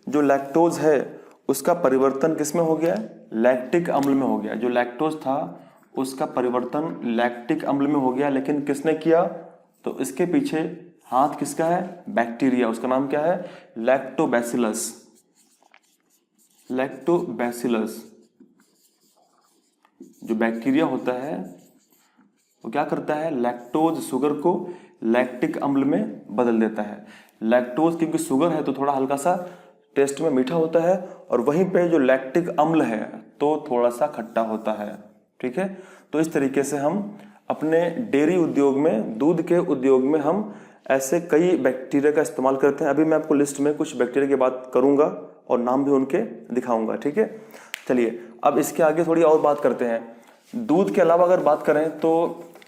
जो लैक्टोज है उसका परिवर्तन किस में हो गया? लैक्टिक अम्ल में हो गया। जो लैक्टोज था उसका परिवर्तन लैक्टिक अम्ल में हो गया। लेकिन किसने किया? तो इसके पीछे हाथ किसका है? बैक्टीरिया। उसका नाम क्या है? लैक्टोबैसिलस। लैक्टोबैसिलस जो बैक्टीरिया होता है वो क्या करता है? लैक्टोज शुगर को लैक्टिक अम्ल में बदल देता है। लैक्टोज क्योंकि शुगर है तो थोड़ा हल्का सा टेस्ट में मीठा होता है, और वहीं पे जो लैक्टिक अम्ल है तो थोड़ा सा खट्टा होता है। ठीक है, तो इस तरीके से हम अपने डेयरी उद्योग में, दूध के उद्योग में हम ऐसे कई बैक्टीरिया का इस्तेमाल करते हैं। अभी मैं आपको लिस्ट में कुछ बैक्टीरिया की बात करूंगा और नाम भी उनके दिखाऊंगा। ठीक है, चलिए अब इसके आगे थोड़ी और बात करते हैं। दूध के अलावा अगर बात करें तो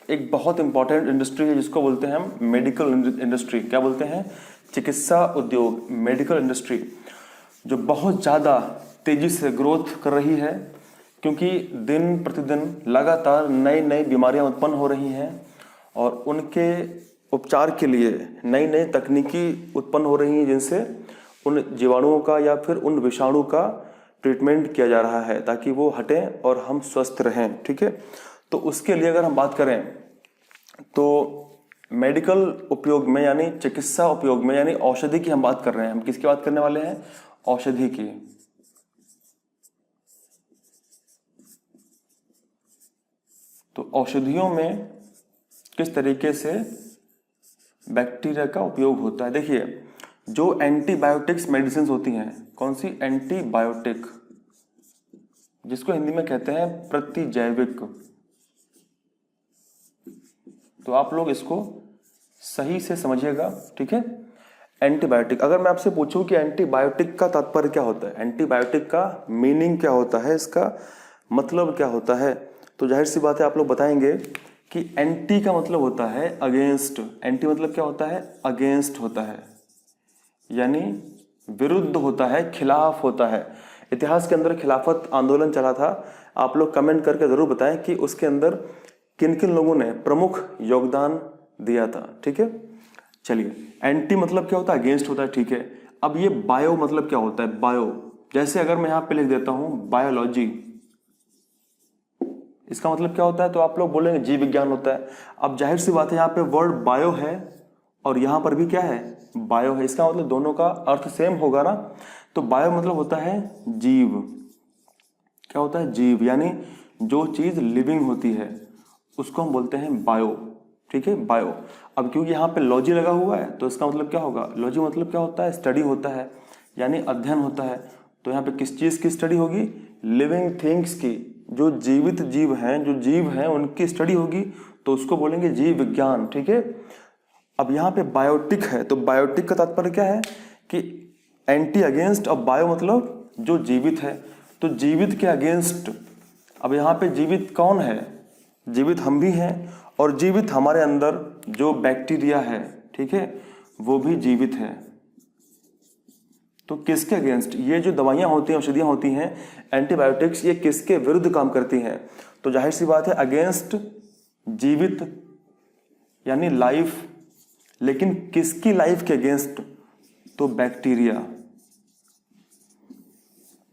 एक बहुत इंपॉर्टेंट इंडस्ट्री है जिसको बोलते हैं हम मेडिकल इंडस्ट्री। क्या बोलते हैं? चिकित्सा उद्योग, मेडिकल इंडस्ट्री, जो बहुत ज़्यादा तेजी से ग्रोथ कर रही है, क्योंकि दिन प्रतिदिन लगातार नई नई बीमारियां उत्पन्न हो रही हैं और उनके उपचार के लिए नई नई तकनीकी उत्पन्न हो रही हैं, जिनसे उन जीवाणुओं का या फिर उन विषाणु का ट्रीटमेंट किया जा रहा है ताकि वो हटें और हम स्वस्थ रहें। ठीक है, तो उसके लिए अगर हम बात करें तो मेडिकल उपयोग में यानी चिकित्सा उपयोग में, यानी औषधि की हम बात कर रहे हैं। हम किसकी बात करने वाले हैं? औषधि की। तो औषधियों में किस तरीके से बैक्टीरिया का उपयोग होता है? देखिए, जो एंटीबायोटिक्स मेडिसिन होती हैं, कौन सी? एंटीबायोटिक, जिसको हिंदी में कहते हैं प्रतिजैविक। तो आप लोग इसको सही से समझिएगा। ठीक है, एंटीबायोटिक, अगर मैं आपसे पूछूं कि एंटीबायोटिक का तात्पर्य क्या होता है, एंटीबायोटिक का मीनिंग क्या होता है, इसका मतलब क्या होता है, तो जाहिर सी बात है आप लोग बताएंगे कि एंटी का मतलब होता है अगेंस्ट। एंटी मतलब क्या होता है? अगेंस्ट होता है, यानी विरुद्ध होता है, खिलाफ होता है। इतिहास के अंदर खिलाफत आंदोलन चला था। आप लोग कमेंट करके जरूर बताएं कि उसके अंदर किन किन लोगों ने प्रमुख योगदान दिया था। ठीक है, चलिए, एंटी मतलब क्या होता है? अगेंस्ट होता है। ठीक है, अब ये बायो मतलब क्या होता है? बायो, जैसे अगर मैं यहां पे लिख देता हूं बायोलॉजी, इसका मतलब क्या होता है? तो आप लोग बोलेंगे जीव विज्ञान होता है। अब जाहिर सी बात है यहाँ पे वर्ड बायो है और यहाँ पर भी क्या है? बायो है। इसका मतलब दोनों का अर्थ सेम होगा ना। तो बायो मतलब होता है जीव। क्या होता है? जीव, यानी जो चीज लिविंग होती है उसको हम बोलते हैं बायो। ठीक है, बायो। अब क्योंकि यहाँ पे लॉजी लगा हुआ है तो इसका मतलब क्या होगा? लॉजी मतलब क्या होता है? स्टडी होता है, यानी अध्ययन होता है। तो यहाँ पे किस चीज की स्टडी होगी? लिविंग थिंग्स की, जो जीवित जीव हैं, जो जीव हैं उनकी स्टडी होगी, तो उसको बोलेंगे जीव विज्ञान। ठीक है, अब यहाँ पे बायोटिक है, तो बायोटिक का तात्पर्य क्या है? कि एंटी अगेंस्ट, और बायो मतलब जो जीवित है, तो जीवित के अगेंस्ट। अब यहाँ पे जीवित कौन है? जीवित हम भी हैं, और जीवित हमारे अंदर जो बैक्टीरिया है, ठीक है, वो भी जीवित है। तो किसके अगेंस्ट? ये जो दवाइयां होती हैं, औषधियां होती हैं, एंटीबायोटिक्स, ये किसके विरुद्ध काम करती हैं? तो जाहिर सी बात है अगेंस्ट जीवित, यानी लाइफ। लेकिन किसकी लाइफ के अगेंस्ट? तो बैक्टीरिया।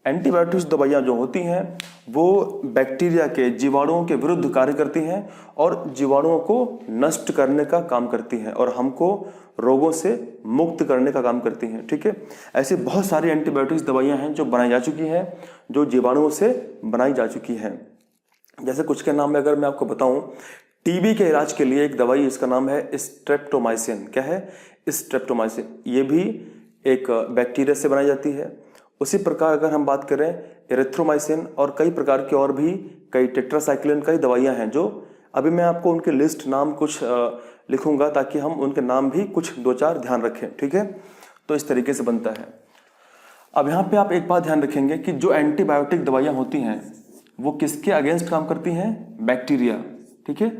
एंटीबायोटिक्स दवाइयां जो होती हैं वो बैक्टीरिया के, जीवाणुओं के विरुद्ध कार्य करती हैं और जीवाणुओं को नष्ट करने का काम करती हैं और हमको रोगों से मुक्त करने का काम करती हैं। ठीक है, ऐसी बहुत सारी एंटीबायोटिक्स दवाइयां हैं जो बनाई जा चुकी हैं, जो जीवाणुओं से बनाई जा चुकी हैं। जैसे कुछ के नाम में अगर मैं आपको बताऊं, टीबी के इलाज के लिए एक दवाई, इसका नाम है स्ट्रेप्टोमाइसिन। क्या है? स्ट्रेप्टोमाइसिन। ये भी एक बैक्टीरिया से बनाई जाती है। उसी प्रकार अगर हम बात करें एरिथ्रोमाइसिन और कई प्रकार के और भी कई टेट्रासाइक्लिन कई दवाइयां हैं, जो अभी मैं आपको उनके लिस्ट नाम कुछ लिखूंगा ताकि हम उनके नाम भी कुछ दो चार ध्यान रखें। ठीक है, तो इस तरीके से बनता है। अब यहाँ पे आप एक बात ध्यान रखेंगे कि जो एंटीबायोटिक दवाइयाँ होती हैं वो किसके अगेंस्ट काम करती हैं? बैक्टीरिया। ठीक है,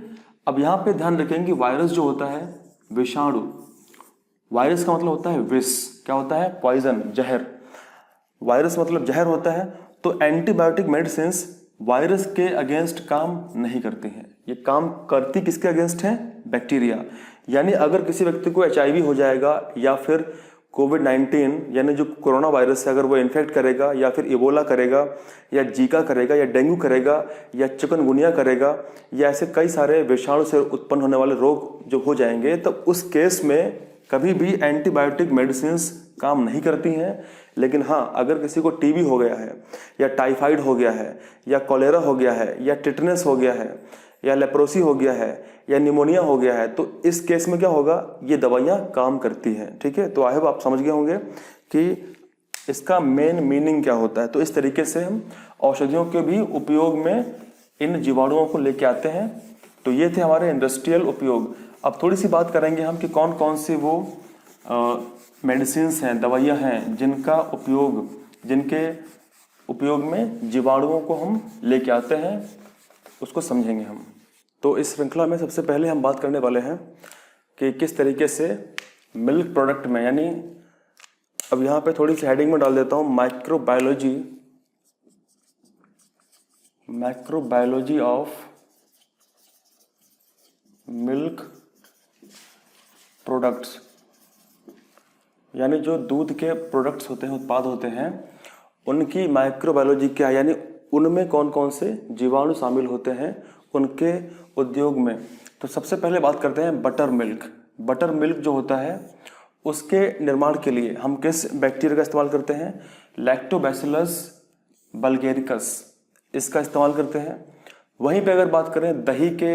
अब यहाँ पे ध्यान रखेंगे वायरस जो होता है, विषाणु, वायरस का मतलब होता है विष, क्या होता है? पॉइजन, जहर। वायरस मतलब जहर होता है। तो एंटीबायोटिक मेडिसिन्स वायरस के अगेंस्ट काम नहीं करती हैं, ये काम करती किसके अगेंस्ट है? बैक्टीरिया। यानी अगर किसी व्यक्ति को HIV हो जाएगा या फिर कोविड-19 यानी जो कोरोना वायरस है, अगर वो इन्फेक्ट करेगा या फिर इबोला करेगा या जीका करेगा या डेंगू करेगा या चिकनगुनिया करेगा या ऐसे कई सारे विषाणु से उत्पन्न होने वाले रोग जो हो जाएंगे, तो उस केस में कभी भी एंटीबायोटिक मेडिसिन्स काम नहीं करती हैं। लेकिन हाँ, अगर किसी को टीबी हो गया है या टाइफाइड हो गया है या कॉलेरा हो गया है या टिटनेस हो गया है या लेप्रोसी हो गया है या निमोनिया हो गया है, तो इस केस में क्या होगा? ये दवाइयाँ काम करती हैं। ठीक है, तो आई होप आप समझ गए होंगे कि इसका मेन मीनिंग क्या होता है। तो इस तरीके से हम औषधियों के भी उपयोग में इन जीवाणुओं को लेके आते हैं। तो ये थे हमारे इंडस्ट्रियल उपयोग। अब थोड़ी सी बात करेंगे हम कि कौन कौन सी वो मेडिसिन्स हैं, दवाइयाँ हैं जिनके उपयोग में जीवाणुओं को हम लेके आते हैं, उसको समझेंगे हम। तो इस श्रृंखला में सबसे पहले हम बात करने वाले हैं कि किस तरीके से मिल्क प्रोडक्ट में, यानी अब यहाँ पे थोड़ी सी हेडिंग में डाल देता हूँ, माइक्रोबायोलॉजी ऑफ मिल्क प्रोडक्ट्स, यानी जो दूध के प्रोडक्ट्स होते हैं, उत्पाद होते हैं, उनकी माइक्रोबायोलॉजी क्या है, यानी उनमें कौन कौन से जीवाणु शामिल होते हैं उनके उद्योग में। तो सबसे पहले बात करते हैं बटर मिल्क। बटर मिल्क जो होता है उसके निर्माण के लिए हम किस बैक्टीरिया का इस्तेमाल करते हैं? लैक्टोबैसिलस बल्गेरिकस, इसका इस्तेमाल करते हैं। वहीं पे अगर बात करें दही के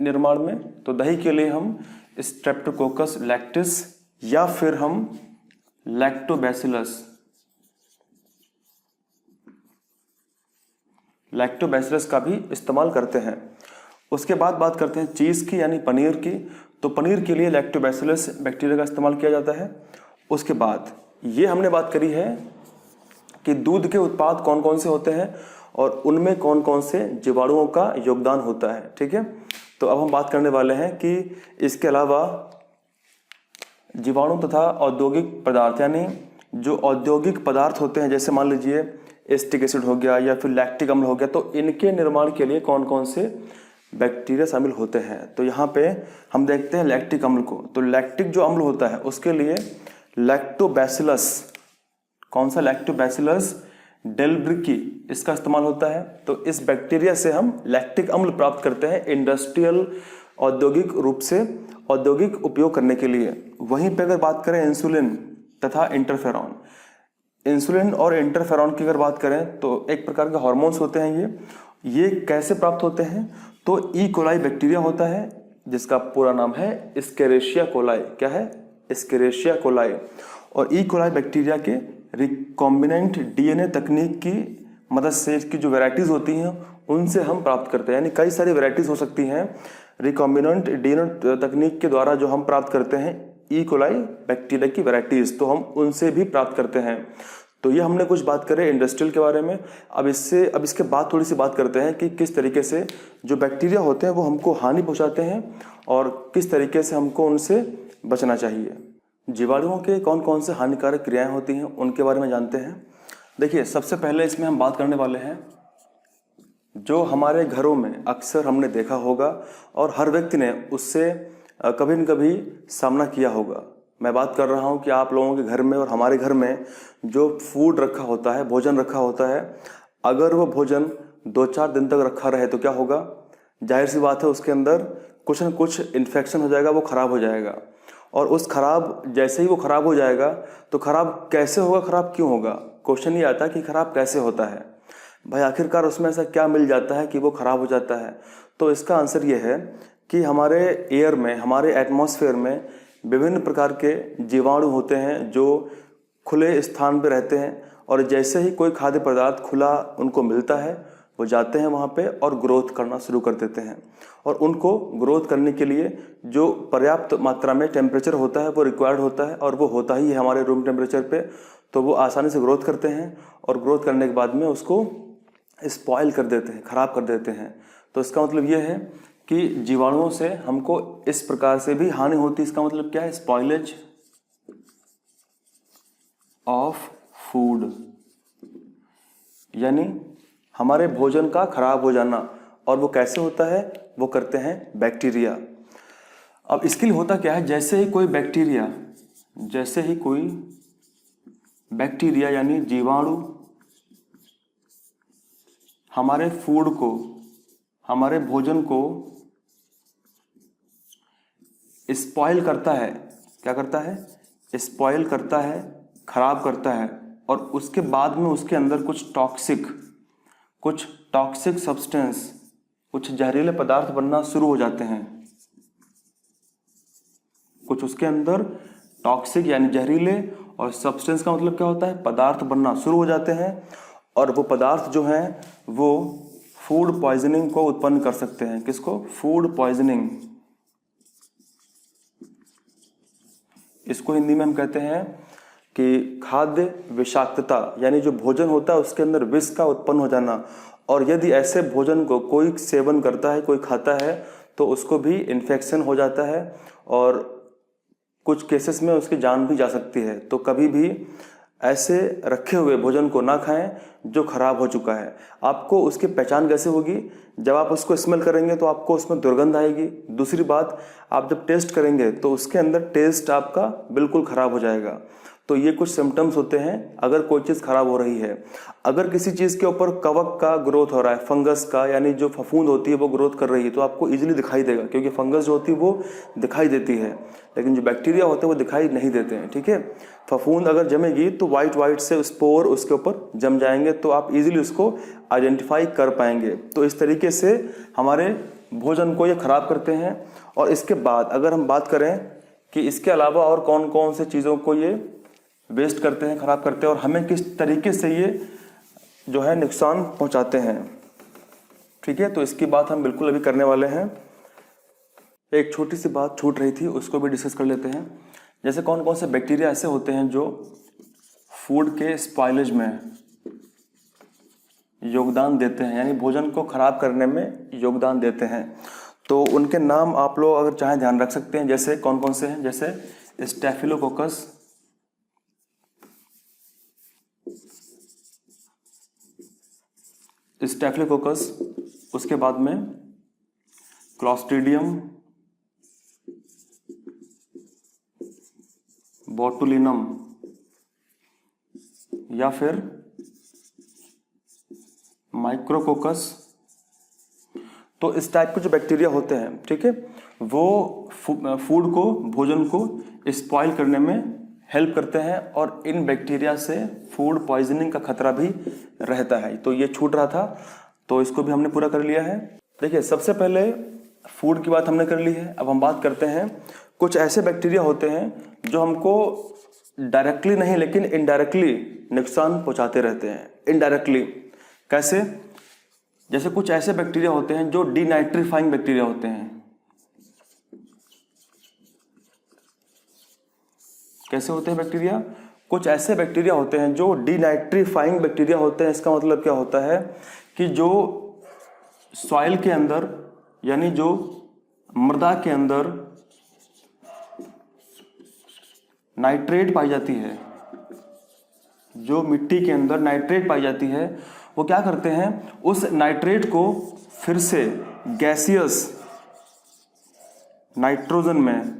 निर्माण में, तो दही के लिए हम स्ट्रेप्टोकोकस लैक्टिस या फिर हम लैक्टोबैसिलस का भी इस्तेमाल करते हैं। उसके बाद बात करते हैं चीज़ की, यानी पनीर की। तो पनीर के लिए लैक्टोबैसिलस बैक्टीरिया का इस्तेमाल किया जाता है। उसके बाद ये हमने बात करी है कि दूध के उत्पाद कौन कौन से होते हैं और उनमें कौन कौन से जीवाणुओं का योगदान होता है। ठीक है, तो अब हम बात करने वाले हैं कि इसके अलावा जीवाणु तथा औद्योगिक पदार्थ, यानी जो औद्योगिक पदार्थ होते हैं, जैसे मान लीजिए एसिटिक एसिड हो गया या फिर लैक्टिक अम्ल हो गया, तो इनके निर्माण के लिए कौन कौन से बैक्टीरिया शामिल होते हैं। तो यहाँ पे हम देखते हैं लैक्टिक अम्ल को। तो लैक्टिक जो अम्ल होता है उसके लिए लैक्टोबैसिलस, कौन सा? लैक्टोबैसिलस डेल्ब्रिकी, इसका इस्तेमाल होता है। तो इस बैक्टीरिया से हम लैक्टिक अम्ल प्राप्त करते हैं इंडस्ट्रियल, औद्योगिक रूप से औद्योगिक उपयोग करने के लिए। वहीं पे अगर बात करें इंसुलिन तथा इंटरफेरॉन, इंसुलिन और इंटरफेरॉन की अगर बात करें तो एक प्रकार के हार्मोन्स होते हैं। ये कैसे प्राप्त होते हैं? तो ई कोलाई बैक्टीरिया होता है जिसका पूरा नाम है एस्केरिशिया कोलाई। क्या है? एस्केरिशिया कोलाई। और ई कोलाई बैक्टीरिया के रिकॉम्बिनेंट DNA तकनीक की मदद से इसकी जो वैरायटीज़ होती हैं उनसे हम प्राप्त करते हैं। यानी कई सारी वैरायटीज़ हो सकती हैं रिकॉम्बिनेंट DNA तकनीक के द्वारा जो हम प्राप्त करते हैं ई कोलाई बैक्टीरिया की वैरायटीज़, तो हम उनसे भी प्राप्त करते हैं। तो ये हमने कुछ बात करें इंडस्ट्रियल के बारे में। अब इसके बाद थोड़ी सी बात करते हैं कि किस तरीके से जो बैक्टीरिया होते हैं वो हमको हानि पहुंचाते हैं और किस तरीके से हमको उनसे बचना चाहिए। जीवाणुओं के कौन कौन से हानिकारक क्रियाएं होती हैं उनके बारे में जानते हैं। देखिए, सबसे पहले इसमें हम बात करने वाले हैं जो हमारे घरों में अक्सर हमने देखा होगा और हर व्यक्ति ने उससे कभी न कभी सामना किया होगा। मैं बात कर रहा हूँ कि आप लोगों के घर में और हमारे घर में जो फूड रखा होता है, भोजन रखा होता है, अगर वो भोजन 2-4 दिन तक रखा रहे तो क्या होगा? जाहिर सी बात है उसके अंदर कुछ न कुछ इन्फेक्शन हो जाएगा, वो ख़राब हो जाएगा। और जैसे ही वो ख़राब हो जाएगा तो ख़राब कैसे होगा, ख़राब क्यों होगा? क्वेश्चन ये आता है कि ख़राब कैसे होता है भाई, आखिरकार उसमें ऐसा क्या मिल जाता है कि वो ख़राब हो जाता है? तो इसका आंसर ये है कि हमारे एयर में, हमारे एटमॉस्फेयर में विभिन्न प्रकार के जीवाणु होते हैं जो खुले स्थान पर रहते हैं और जैसे ही कोई खाद्य पदार्थ खुला उनको मिलता है वो जाते हैं वहाँ पे और ग्रोथ करना शुरू कर देते हैं। और उनको ग्रोथ करने के लिए जो पर्याप्त मात्रा में टेम्परेचर होता है वो रिक्वायर्ड होता है, और वो होता ही है हमारे रूम टेम्परेचर पे। तो वो आसानी से ग्रोथ करते हैं, और ग्रोथ करने के बाद में उसको स्पॉइल कर देते हैं, ख़राब कर देते हैं। तो इसका मतलब ये है कि जीवाणुओं से हमको इस प्रकार से भी हानि होती है। इसका मतलब क्या है? स्पॉइलेज ऑफ फूड, यानी हमारे भोजन का खराब हो जाना। और वो कैसे होता है? वो करते हैं बैक्टीरिया। अब इसके लिए होता क्या है? जैसे ही कोई बैक्टीरिया यानी जीवाणु हमारे फूड को, हमारे भोजन को स्पॉइल करता है। क्या करता है? स्पॉइल करता है, खराब करता है। और उसके बाद में उसके अंदर कुछ टॉक्सिक सब्सटेंस, कुछ जहरीले पदार्थ बनना शुरू हो जाते हैं। कुछ उसके अंदर टॉक्सिक यानी जहरीले, और सब्सटेंस का मतलब क्या होता है? पदार्थ बनना शुरू हो जाते हैं। और वो पदार्थ जो हैं वो फूड पॉइजनिंग को उत्पन्न कर सकते हैं। किसको? Food poisoning. इसको हिंदी में हम कहते हैं कि खाद्य विषाक्तता, यानी जो भोजन होता है उसके अंदर विष का उत्पन्न हो जाना। और यदि ऐसे भोजन को कोई सेवन करता है, कोई खाता है, तो उसको भी इन्फेक्शन हो जाता है, और कुछ केसेस में उसकी जान भी जा सकती है। तो कभी भी ऐसे रखे हुए भोजन को ना खाएं जो खराब हो चुका है। आपको उसकी पहचान कैसे होगी? जब आप उसको स्मेल करेंगे तो आपको उसमें दुर्गंध आएगी। दूसरी बात, आप जब टेस्ट करेंगे तो उसके अंदर टेस्ट आपका बिल्कुल खराब हो जाएगा। तो ये कुछ सिम्टम्स होते हैं अगर कोई चीज़ खराब हो रही है। अगर किसी चीज़ के ऊपर कवक का ग्रोथ हो रहा है, फंगस का, यानी जो फफूंद होती है वो ग्रोथ कर रही है, तो आपको इजीली दिखाई देगा, क्योंकि फंगस जो होती है वो दिखाई देती है, लेकिन जो बैक्टीरिया होते हैं वो दिखाई नहीं देते हैं। ठीक है, फफूंद अगर जमेगी तो वाइट से स्पोर उसके ऊपर जम जाएंगे, तो आप इजीली उसको आइडेंटिफाई कर पाएंगे। तो इस तरीके से हमारे भोजन को ये खराब करते हैं। और इसके बाद अगर हम बात करें कि इसके अलावा और कौन कौन से चीज़ों को ये वेस्ट करते हैं, खराब करते हैं, और हमें किस तरीके से ये जो है नुकसान पहुंचाते हैं। ठीक है, तो इसकी बात हम बिल्कुल अभी करने वाले हैं। एक छोटी सी बात छूट रही थी, उसको भी डिस्कस कर लेते हैं। जैसे कौन कौन से बैक्टीरिया ऐसे होते हैं जो फूड के स्पॉइलेज में योगदान देते हैं, यानी भोजन को खराब करने में योगदान देते हैं। तो उनके नाम आप लोग अगर चाहें ध्यान रख सकते हैं। जैसे कौन कौन से हैं? जैसे स्टेफिलोकोकस, उसके बाद में क्लॉस्ट्रीडियम, बोटुलिनम, या फिर माइक्रोकोकस। तो इस टाइप के जो बैक्टीरिया होते हैं, ठीक है, वो फूड को, भोजन को स्पॉइल करने में हेल्प करते हैं, और इन बैक्टीरिया से फूड पॉइजनिंग का खतरा भी रहता है। तो ये छूट रहा था, तो इसको भी हमने पूरा कर लिया है। देखिए, सबसे पहले फूड की बात हमने कर ली है। अब हम बात करते हैं, कुछ ऐसे बैक्टीरिया होते हैं जो हमको डायरेक्टली नहीं लेकिन इनडायरेक्टली नुकसान पहुंचाते रहते हैं। इनडायरेक्टली कैसे? जैसे कुछ ऐसे बैक्टीरिया होते हैं जो डीनाइट्रीफाइंग बैक्टीरिया होते हैं। कैसे होते हैं बैक्टीरिया? कुछ ऐसे बैक्टीरिया होते हैं जो डीनाइट्रीफाइंग बैक्टीरिया होते हैं। इसका मतलब क्या होता है कि जो सॉइल के अंदर, यानी जो मृदा के अंदर नाइट्रेट पाई जाती है, जो मिट्टी के अंदर नाइट्रेट पाई जाती है, वो क्या करते हैं, उस नाइट्रेट को फिर से गैसियस नाइट्रोजन में,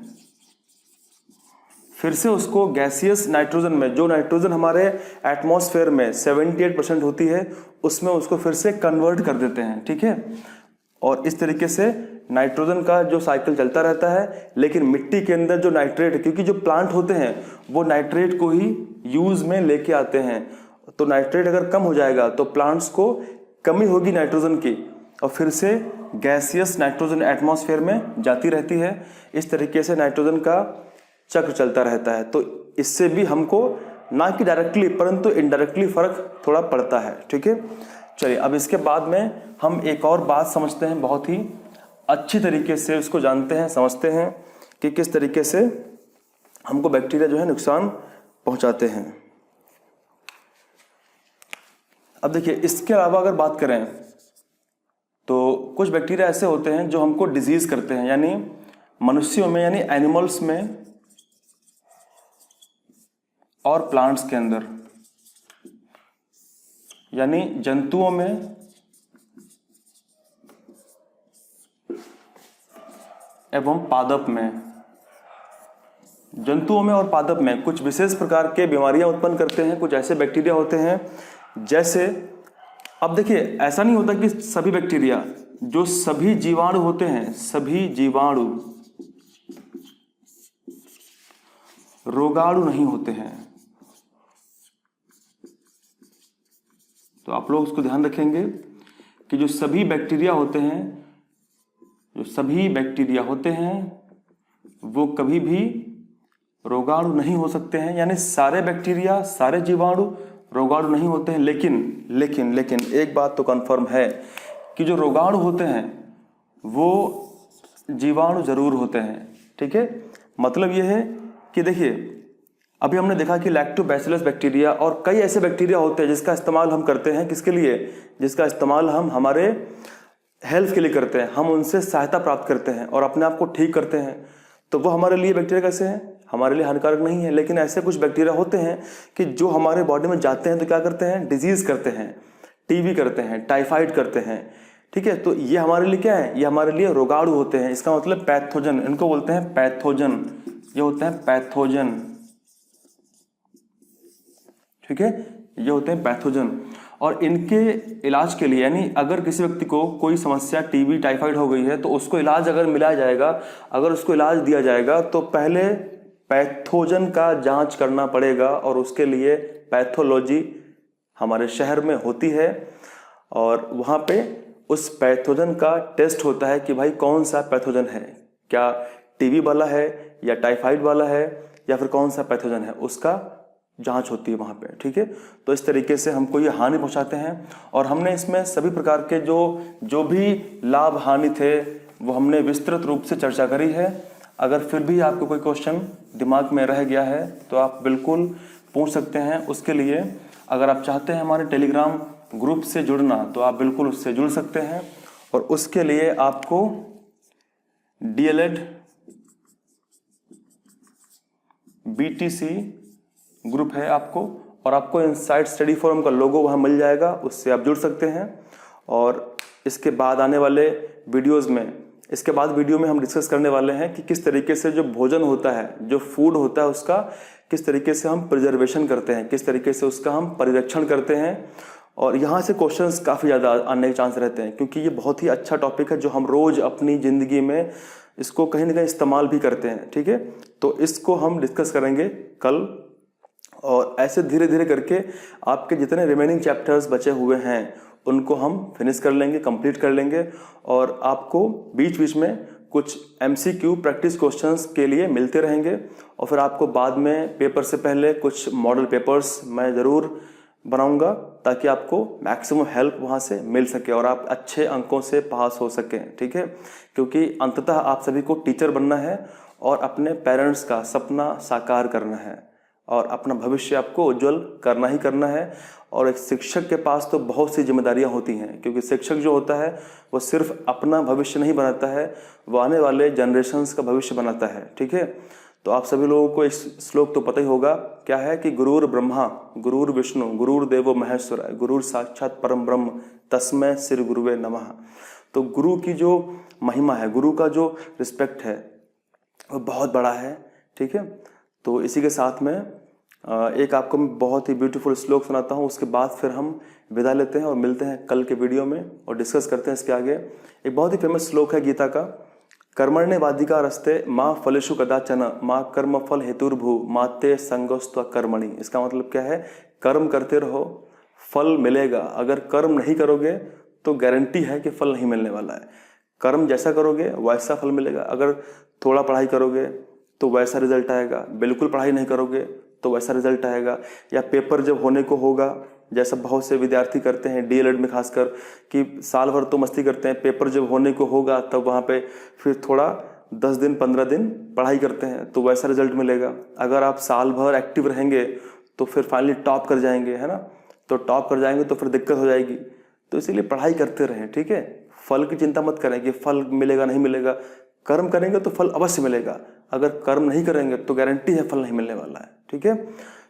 फिर से उसको गैसियस नाइट्रोजन में, जो नाइट्रोजन हमारे एटमॉस्फेयर में 78% होती है, उसमें उसको फिर से कन्वर्ट कर देते हैं। ठीक है, और इस तरीके से नाइट्रोजन का जो साइकिल चलता रहता है। लेकिन मिट्टी के अंदर जो नाइट्रेट है, क्योंकि जो प्लांट होते हैं वो नाइट्रेट को ही यूज में लेके आते हैं, तो नाइट्रेट अगर कम हो जाएगा तो प्लांट्स को कमी होगी नाइट्रोजन की, और फिर से गैसियस नाइट्रोजन एटमॉस्फेयर में जाती रहती है। इस तरीके से नाइट्रोजन का चक्र चलता रहता है। तो इससे भी हमको ना कि डायरेक्टली परंतु इनडायरेक्टली फर्क थोड़ा पड़ता है। ठीक है, चलिए अब इसके बाद में हम एक और बात समझते हैं, बहुत ही अच्छी तरीके से उसको जानते हैं, समझते हैं कि किस तरीके से हमको बैक्टीरिया जो है नुकसान पहुंचाते हैं। अब देखिए इसके अलावा अगर बात करें तो कुछ बैक्टीरिया ऐसे होते हैं जो हमको डिजीज करते हैं, यानी मनुष्यों में यानी एनिमल्स में और प्लांट्स के अंदर, यानी जंतुओं में एवं पादप में, जंतुओं में और पादप में कुछ विशेष प्रकार के बीमारियां उत्पन्न करते हैं। कुछ ऐसे बैक्टीरिया होते हैं जैसे, अब देखिए ऐसा नहीं होता कि सभी बैक्टीरिया, जो सभी जीवाणु होते हैं, सभी जीवाणु रोगाणु नहीं होते हैं। तो आप लोग उसको ध्यान रखेंगे कि जो सभी बैक्टीरिया होते हैं, जो सभी बैक्टीरिया होते हैं वो कभी भी रोगाणु नहीं हो सकते हैं, यानी सारे बैक्टीरिया, सारे जीवाणु रोगाणु नहीं होते हैं। लेकिन एक बात तो कंफर्म है कि जो रोगाणु होते हैं वो जीवाणु जरूर होते हैं। ठीक है, मतलब ये है कि देखिए अभी हमने देखा कि लैक्टोबैसिलस बैक्टीरिया और कई ऐसे बैक्टीरिया होते हैं जिसका इस्तेमाल हम करते हैं, किसके लिए, जिसका इस्तेमाल हम हमारे हेल्थ के लिए करते हैं, हम उनसे सहायता प्राप्त करते हैं और अपने आप को ठीक करते हैं। तो वो हमारे लिए बैक्टीरिया कैसे हैं, हमारे लिए हानिकारक नहीं है। लेकिन ऐसे कुछ बैक्टीरिया होते हैं कि जो हमारे बॉडी में जाते हैं तो क्या करते हैं, डिजीज करते हैं, टीबी करते हैं, टाइफाइड करते हैं। ठीक है, तो ये हमारे लिए क्या है, ये हमारे लिए रोगाणु होते हैं। इसका मतलब पैथोजन, इनको बोलते हैं पैथोजन, ये होते हैं पैथोजन। ठीक है, ये होते हैं पैथोजन। और इनके इलाज के लिए, यानी अगर किसी व्यक्ति को कोई समस्या टीबी टाइफाइड हो गई है तो उसको इलाज अगर मिला जाएगा, अगर उसको इलाज दिया जाएगा तो पहले पैथोजन का जांच करना पड़ेगा और उसके लिए पैथोलॉजी हमारे शहर में होती है और वहाँ पे उस पैथोजन का टेस्ट होता है कि भाई कौन सा पैथोजन है, क्या टीबी वाला है या टाइफाइड वाला है या फिर कौन सा पैथोजन है, उसका जांच होती है वहाँ पे। ठीक है, तो इस तरीके से हमको ये हानि पहुँचाते हैं और हमने इसमें सभी प्रकार के जो भी लाभ हानि थे वो हमने विस्तृत रूप से चर्चा करी है। अगर फिर भी आपको कोई क्वेश्चन दिमाग में रह गया है तो आप बिल्कुल पूछ सकते हैं। उसके लिए अगर आप चाहते हैं हमारे टेलीग्राम ग्रुप से जुड़ना तो आप बिल्कुल उससे जुड़ सकते हैं और उसके लिए आपको DLED BTC ग्रुप है आपको, और आपको इनसाइट स्टडी फोरम का लोगो वहाँ मिल जाएगा, उससे आप जुड़ सकते हैं। और इसके बाद आने वाले वीडियोस में, इसके बाद वीडियो में हम डिस्कस करने वाले हैं कि किस तरीके से जो भोजन होता है, जो फूड होता है, उसका किस तरीके से हम प्रिजर्वेशन करते हैं, किस तरीके से उसका हम परिरक्षण करते हैं। और यहाँ से क्वेश्चंस काफ़ी ज़्यादा आने के चांस रहते हैं क्योंकि ये बहुत ही अच्छा टॉपिक है जो हम रोज़ अपनी ज़िंदगी में इसको कहीं ना कहीं इस्तेमाल भी करते हैं। ठीक है, तो इसको हम डिस्कस करेंगे कल और ऐसे धीरे धीरे करके आपके जितने रिमेनिंग चैप्टर्स बचे हुए हैं उनको हम फिनिश कर लेंगे, कंप्लीट कर लेंगे। और आपको बीच बीच में कुछ MCQ प्रैक्टिस क्वेश्चंस के लिए मिलते रहेंगे और फिर आपको बाद में पेपर से पहले कुछ मॉडल पेपर्स मैं ज़रूर बनाऊंगा ताकि आपको मैक्सिमम हेल्प वहाँ से मिल सके और आप अच्छे अंकों से पास हो सकें। ठीक है, क्योंकि अंततः आप सभी को टीचर बनना है और अपने पेरेंट्स का सपना साकार करना है और अपना भविष्य आपको उज्जवल करना ही करना है। और एक शिक्षक के पास तो बहुत सी जिम्मेदारियां होती हैं क्योंकि शिक्षक जो होता है वो सिर्फ अपना भविष्य नहीं बनाता है, वो आने वाले जनरेशन्स का भविष्य बनाता है। ठीक है, तो आप सभी लोगों को इस श्लोक तो पता ही होगा, क्या है कि गुरुर ब्रह्मा गुरुर विष्णु गुरुर देवो महेश्वर गुरुर साक्षात परम ब्रह्म तस्मै श्री गुरुवे नमः। तो गुरु की जो महिमा है, गुरु का जो रिस्पेक्ट है वो बहुत बड़ा है। ठीक है, तो इसी के साथ में एक आपको मैं बहुत ही ब्यूटीफुल श्लोक सुनाता हूँ, उसके बाद फिर हम विदा लेते हैं और मिलते हैं कल के वीडियो में और डिस्कस करते हैं इसके आगे। एक बहुत ही फेमस श्लोक है गीता का, कर्मण्येवाधिकार रस्ते माँ फलेषु कदाचन माँ कर्म फल हेतुर्भु माते संगोस्त्व कर्मणि। इसका मतलब क्या है, कर्म करते रहो, फल मिलेगा। अगर कर्म नहीं करोगे तो गारंटी है कि फल नहीं मिलने वाला है। कर्म जैसा करोगे वैसा फल मिलेगा। अगर थोड़ा पढ़ाई करोगे तो वैसा रिजल्ट आएगा, बिल्कुल पढ़ाई नहीं करोगे तो वैसा रिजल्ट आएगा। या पेपर जब होने को होगा जैसा बहुत से विद्यार्थी करते हैं डीएलएड में खासकर, कि साल भर तो मस्ती करते हैं, पेपर जब होने को होगा तब वहाँ पे फिर थोड़ा 10 दिन 15 दिन पढ़ाई करते हैं, तो वैसा रिजल्ट मिलेगा। अगर आप साल भर एक्टिव रहेंगे तो फिर फाइनली टॉप कर जाएंगे, है ना। तो टॉप कर जाएंगे तो फिर दिक्कत हो जाएगी। तो इसीलिए पढ़ाई करते रहें, ठीक है। फल की चिंता मत करें कि फल मिलेगा नहीं मिलेगा, कर्म करेंगे तो फल अवश्य मिलेगा। अगर कर्म नहीं करेंगे तो गारंटी है फल नहीं मिलने वाला है, ठीक है।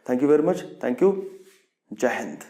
Thank you very much, thank you, जय हिंद।